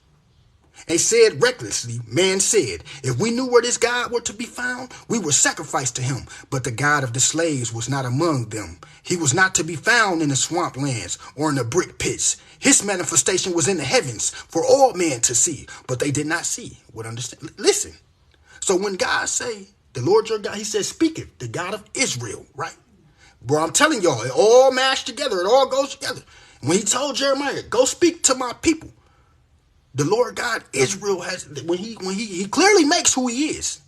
And said recklessly, man said, if we knew where this God were to be found, we would sacrifice to him. But the God of the slaves was not among them. He was not to be found in the swamp lands or in the brick pits. His manifestation was in the heavens for all men to see, but they did not see. Would understand. Listen. So when God say, the Lord your God, he says, speaketh, the God of Israel, right? Bro, I'm telling y'all, it all mashed together. It all goes together. When he told Jeremiah, go speak to my people, the Lord God Israel has, when he clearly makes who he is.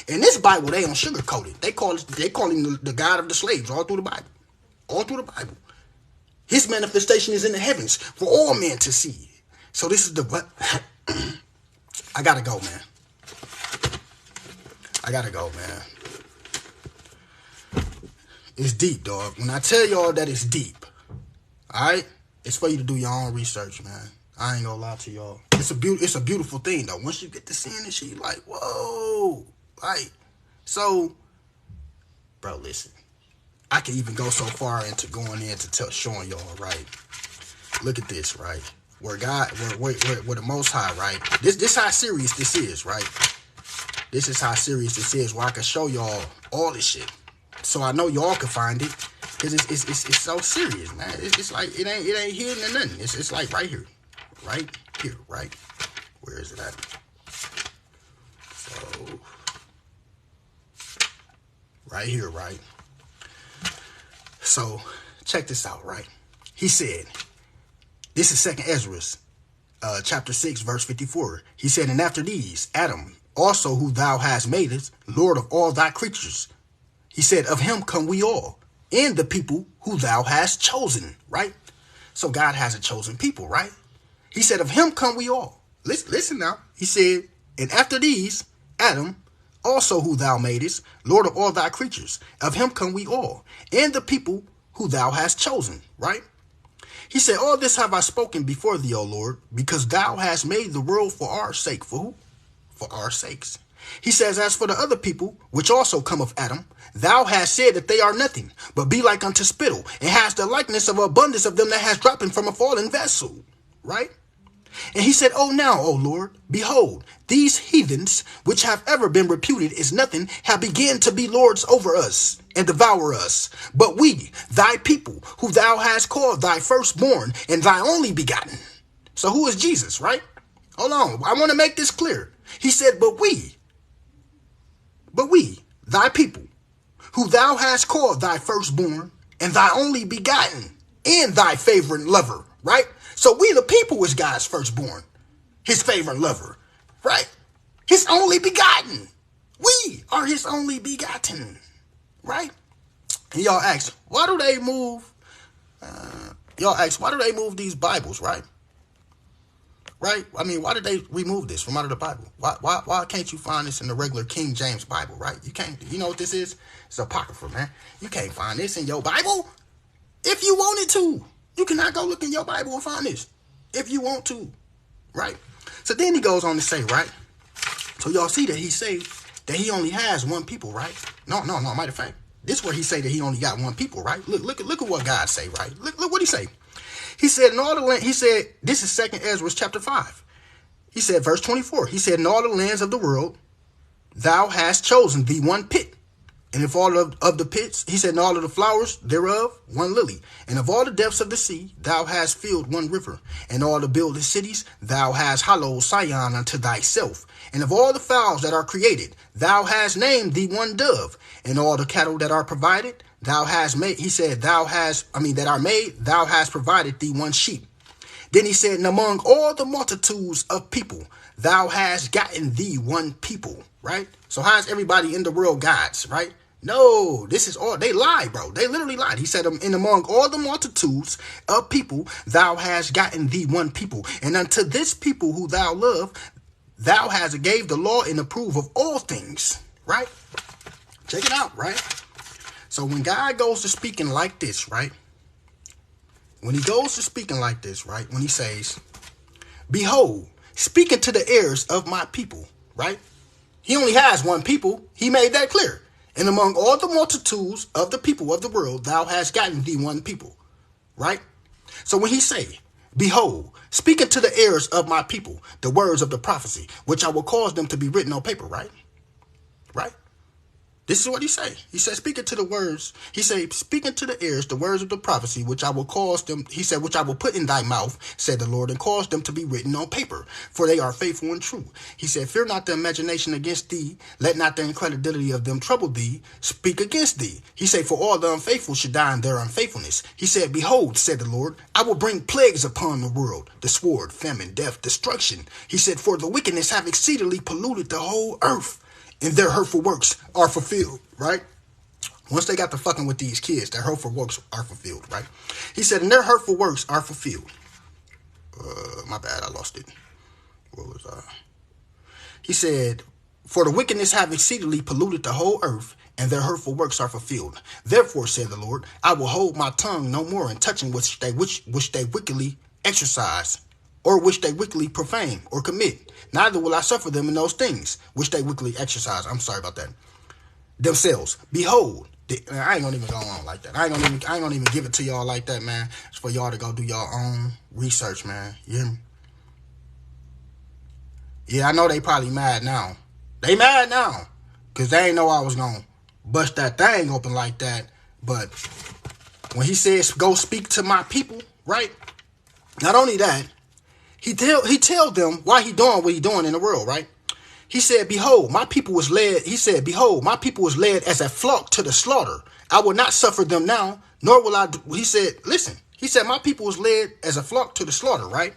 In this Bible, they don't sugarcoat it. They call him the God of the slaves all through the Bible. All through the Bible. His manifestation is in the heavens for all men to see. So this is I gotta go, man. It's deep, dog. When I tell y'all that it's deep, all right, it's for you to do your own research, man. I ain't gonna lie to y'all. It's a beautiful thing, though. Once you get to seeing this shit, you're like, whoa. Like, so, bro, listen. I can even go so far into going in to showing y'all, right? Look at this, right? Where the Most High, right? This how serious this is, right? This is how serious this is, where I can show y'all all this shit. So I know y'all can find it, because it's so serious, man. It's like it ain't hidden or nothing. It's like right here, right? Where is it at? So right here, right? So check this out, right? He said, this is 2nd Ezra, chapter 6, verse 54. He said, and after these, Adam also, who thou hast made us, Lord of all thy creatures. He said, of him come we all, and the people who thou hast chosen, right? So God has a chosen people, right? He said, of him come we all. Listen now. He said, and after these, Adam, also who thou madest, Lord of all thy creatures. Of him come we all, and the people who thou hast chosen, right? He said, all this have I spoken before thee, O Lord, because thou hast made the world for our sake. For who? For our sakes. He says, as for the other people, which also come of Adam, thou hast said that they are nothing, but be like unto spittle, and hast the likeness of abundance of them that has dropped from a fallen vessel. Right? And he said, oh, now, O Lord, behold, these heathens, which have ever been reputed as nothing, have begun to be lords over us and devour us. But we, thy people, who thou hast called thy firstborn and thy only begotten. So who is Jesus, right? Hold on. I want to make this clear. He said, but we, thy people, who thou hast called thy firstborn and thy only begotten and thy favorite lover, right? So we the people is God's firstborn, his favorite lover, right? His only begotten. We are his only begotten, right? And y'all ask, why do they move? Why do they move these Bibles, right? Right? I mean, why did they remove this from out of the Bible? Why can't you find this in the regular King James Bible, right? You can't. You know what this is? It's Apocrypha, man. You can't find this in your Bible if you wanted to. You cannot go look in your Bible and find this if you want to, right? So then he goes on to say, right? So y'all see that he say that he only has one people, right? No. Matter of fact, this is where he say that he only got one people, right? Look at what God say, right? Look what he say. He said, in all the land, he said, this is 2 Ezra chapter 5. He said, verse 24, he said, in all the lands of the world, thou hast chosen thee one pit. And if all of the pits, he said, in all of the flowers thereof, one lily. And of all the depths of the sea, thou hast filled one river. And all the builded cities, thou hast hollowed Sion unto thyself. And of all the fowls that are created, thou hast named thee one dove. And all the cattle that are provided, thou hast made, he said, thou hast provided thee one sheep. Then he said, and among all the multitudes of people, thou hast gotten thee one people, right? So how's everybody in the world God's, right? No, this is all, they lie, bro. They literally lied. He said, and among all the multitudes of people, thou hast gotten thee one people. And unto this people who thou love, thou hast gave the law and approve of all things, right? Check it out, right? So when God goes to speaking like this, right? When he goes to speaking like this, right? When he says, behold, speaking to the heirs of my people, right? He only has one people. He made that clear. And among all the multitudes of the people of the world, thou hast gotten thee one people, right? So when he say, behold, speaking to the heirs of my people, the words of the prophecy, which I will cause them to be written on paper, right? Right? This is what he say. He said, speaking to the words, he said, speaking to the heirs, the words of the prophecy, which I will cause them, he said, which I will put in thy mouth, said the Lord, and cause them to be written on paper, for they are faithful and true. He said, fear not the imagination against thee, let not the incredulity of them trouble thee, speak against thee. He said, for all the unfaithful should die in their unfaithfulness. He said, behold, said the Lord, I will bring plagues upon the world, the sword, famine, death, destruction. He said, for the wickedness have exceedingly polluted the whole earth, and their hurtful works are fulfilled, right? Once they got to fucking with these kids, their hurtful works are fulfilled, right? He said, and their hurtful works are fulfilled. My bad, I lost it. Where was I? He said, for the wickedness have exceedingly polluted the whole earth, and their hurtful works are fulfilled. Therefore, said the Lord, I will hold my tongue no more in touching which they wickedly exercise, or which they wickedly profane or commit. Neither will I suffer them in those things which they wickedly exercise. I'm sorry about that. Themselves. Behold. I ain't gonna even go on like that. I ain't gonna even give it to y'all like that, man. It's for y'all to go do your own research, man. You hear me? Yeah, I know they probably mad now. They mad now. Because they ain't know I was gonna bust that thing open like that. But when he says, go speak to my people, right? Not only that, He tell them why he doing what he doing in the world, right? He said, behold, my people was led. He said, behold, my people was led as a flock to the slaughter. I will not suffer them now, nor will I. He said, listen, he said, my people was led as a flock to the slaughter, right?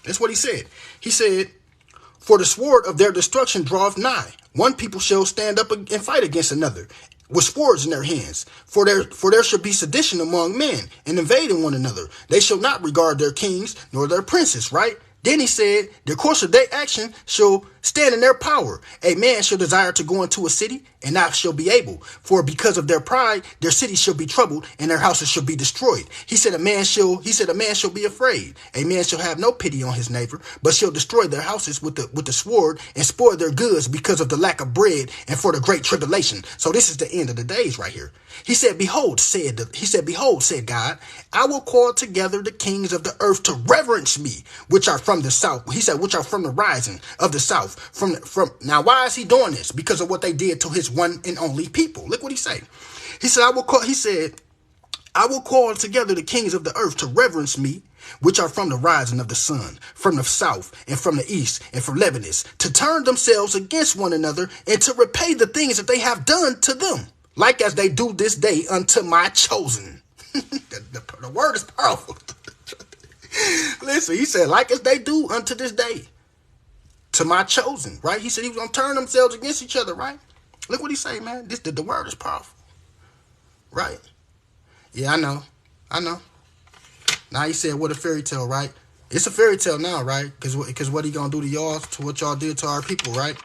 That's what he said. He said, for the sword of their destruction draweth nigh. One people shall stand up and fight against another with swords in their hands. For there shall be sedition among men and invading one another. They shall not regard their kings nor their princes, right? Then he said, the course of their action shall stand in their power. A man shall desire to go into a city, and not shall be able. For because of their pride, their cities shall be troubled, and their houses shall be destroyed. He said, a man shall be afraid. A man shall have no pity on his neighbor, but shall destroy their houses with the sword, and spoil their goods because of the lack of bread, and for the great tribulation. So this is the end of the days right here. He said, behold, said God, I will call together the kings of the earth to reverence me, which are from the south. He said, which are from the rising of the south. Now, why is he doing this? Because of what they did to his one and only people. Look what he said. He said, I will call together the kings of the earth to reverence me, which are from the rising of the sun, from the south, and from the east, and from Lebanon, to turn themselves against one another, and to repay the things that they have done to them, like as they do this day unto my chosen. the word is powerful. Listen, he said, like as they do unto this day, to my chosen, right? He said he was going to turn themselves against each other, right? Look what he say, man. The word is powerful, right? Yeah, I know. Now he said, what a fairy tale, right? It's a fairy tale now, right? Because what he going to do to y'all, to what y'all did to our people, right?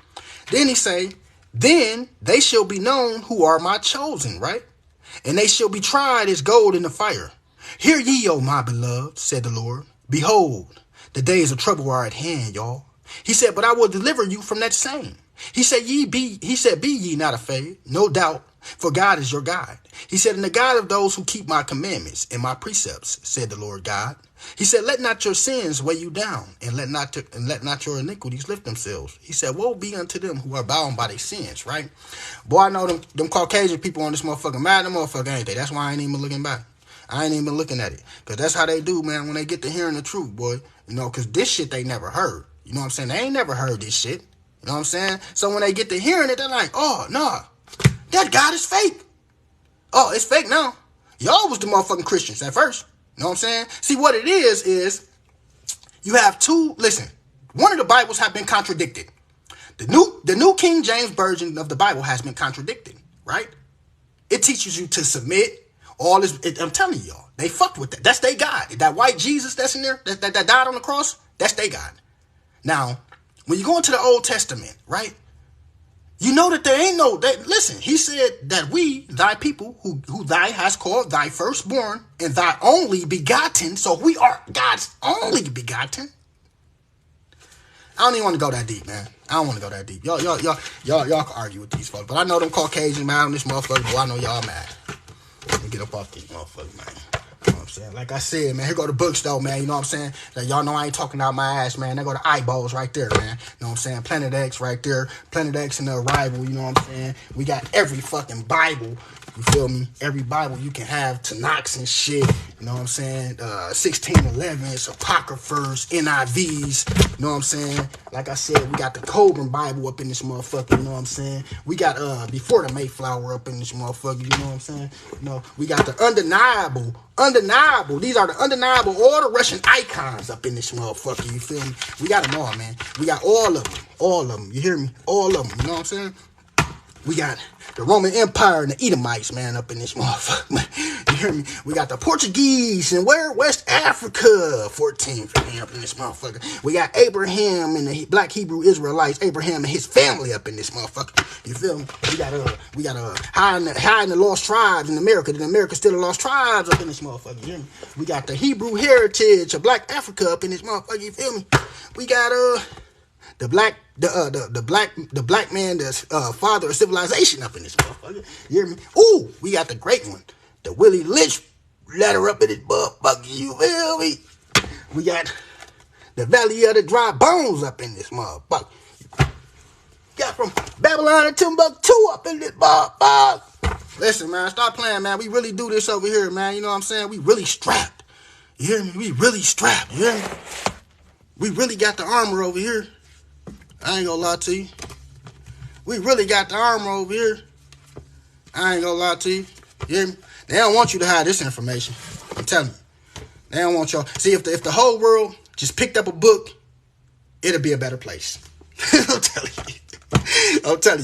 Then he say, then they shall be known who are my chosen, right? And they shall be tried as gold in the fire. Hear ye, O my beloved, said the Lord. Behold, the days of trouble are at hand, y'all. He said, but I will deliver you from that same. He said, be ye not afraid, no doubt, for God is your guide. He said, and the God of those who keep my commandments and my precepts, said the Lord God. He said, let not your sins weigh you down, and let not your iniquities lift themselves. He said, woe be unto them who are bound by their sins, right? Boy, I know them Caucasian people on this motherfucker mad at the motherfucker, ain't they? That's why I ain't even looking back. I ain't even looking at it. Because that's how they do, man, when they get to hearing the truth, boy. You know, because this shit they never heard. You know what I'm saying? They ain't never heard this shit. You know what I'm saying? So when they get to hearing it, they're like, oh, nah, that God is fake. Oh, it's fake now. Y'all was the motherfucking Christians at first. You know what I'm saying? See, what it is you have two, listen, one of the Bibles have been contradicted. The new King James Version of the Bible has been contradicted, right? It teaches you to submit. All this, I'm telling y'all, they fucked with that. That's their God. That white Jesus that's in there, that died on the cross, that's their God. Now, when you go into the Old Testament, right, you know that there ain't listen, he said that we, thy people, who thy has called thy firstborn and thy only begotten, so we are God's only begotten. I don't even want to go that deep, man. I don't want to go that deep. Y'all can argue with these folks, but I know them Caucasian, man, on this motherfucker, boy, I know y'all mad. Let me get up off these motherfuckers, man. You know what I'm saying? Like I said, man, here go the books, though, man. You know what I'm saying? Like, y'all know I ain't talking out my ass, man. There go the eyeballs right there, man. You know what I'm saying? Planet X right there. Planet X and the Arrival, you know what I'm saying? We got every fucking Bible. You feel me? Every Bible you can have, Tanakhs and shit. You know what I'm saying? 1611s, Apocryphers, NIVs. You know what I'm saying? Like I said, we got the Coburn Bible up in this motherfucker. You know what I'm saying? We got Before the Mayflower up in this motherfucker. You know what I'm saying? You know, we got the undeniable. These are the undeniable, all the Russian icons up in this motherfucker. You feel me? We got them all, man. We got all of them. All of them. You hear me? All of them. You know what I'm saying? We got the Roman Empire and the Edomites, man, up in this motherfucker, man. You hear me? We got the Portuguese and West Africa, 14 up in this motherfucker. We got Abraham and the Black Hebrew Israelites, Abraham and his family up in this motherfucker. You feel me? We got high in the lost tribes in America. And America still the lost tribes up in this motherfucker. You hear me? We got the Hebrew heritage of Black Africa up in this motherfucker. You feel me? We got the black man that's father of civilization up in this motherfucker. You hear me? Ooh, we got the great one, the Willie Lynch letter up in this motherfucker. You feel me? We got the Valley of the Dry Bones up in this motherfucker. Got from Babylon to Timbuktu up in this motherfucker. Listen, man, stop playing, man. We really do this over here, man. You know what I'm saying? We really strapped. You hear me? We really strapped. You hear me? We really got the armor over here. I ain't gonna lie to you. We really got the armor over here. I ain't gonna lie to you. You hear me? They don't want you to hide this information. I'm telling you. They don't want y'all. See, if the whole world just picked up a book, it'll be a better place. I'm telling you.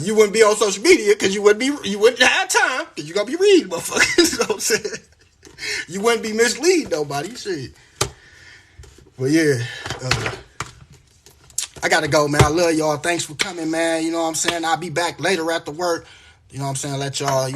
You wouldn't be on social media because you wouldn't have time because you're gonna be reading, motherfuckers. You know what I'm saying? You wouldn't be misleading nobody. Shit. But yeah. I gotta go, man. I love y'all. Thanks for coming, man. You know what I'm saying? I'll be back later after work. You know what I'm saying? Let y'all,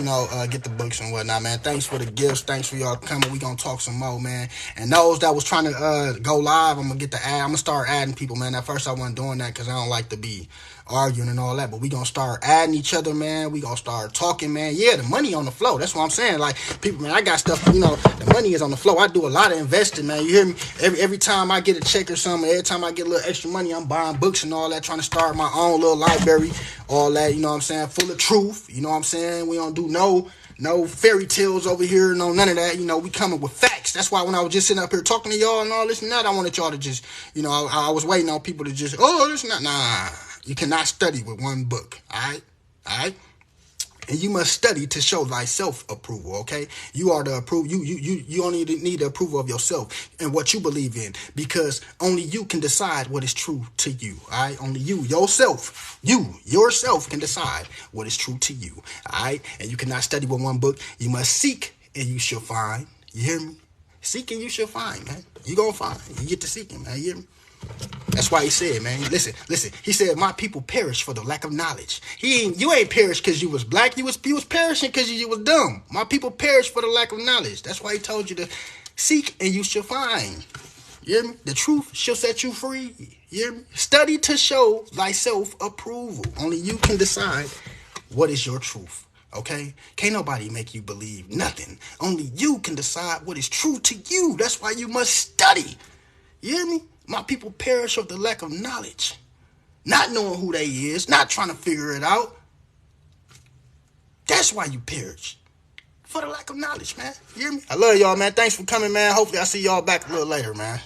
get the books and whatnot, man. Thanks for the gifts. Thanks for y'all coming. We gonna talk some more, man. And those that was trying to go live, I'm gonna get the ad. I'm gonna start adding people, man. At first I wasn't doing that because I don't like to be arguing and all that. But we gonna start adding each other, man. We gonna start talking, man. Yeah, the money on the flow. That's what I'm saying. Like, people, man, I got stuff, the money is on the flow. I do a lot of investing, man. You hear me? Every time I get a check or something, every time I get a little extra money, I'm buying books and all that, trying to start my own little library, all that, you know what I'm saying? Full of truth, you know what I'm saying? We don't do no fairy tales over here, no none of that. We coming with facts. That's why when I was just sitting up here talking to y'all and all this and that, I wanted y'all to just, I was waiting on people to just, this and that. Nah, you cannot study with one book, all right? And you must study to show thyself approval, okay? You are the approval. You only need the approval of yourself and what you believe in, because only you can decide what is true to you, all right? Only you yourself can decide what is true to you, all right? And you cannot study with one book. You must seek and you shall find. You hear me? Seek and you shall find, man. You gonna find. You get to seeking, man. You hear me? That's why he said, man, listen. He said, my people perish for the lack of knowledge. You ain't perished because you was black. You was perishing because you was dumb. My people perish for the lack of knowledge. That's why he told you to seek and you shall find. You hear me? The truth shall set you free. You hear me? Study to show thyself approval. Only you can decide what is your truth. Okay? Can't nobody make you believe nothing. Only you can decide what is true to you. That's why you must study. You hear me? My people perish of the lack of knowledge. Not knowing who they is. Not trying to figure it out. That's why you perish. For the lack of knowledge, man. You hear me? I love y'all, man. Thanks for coming, man. Hopefully I see y'all back a little later, man.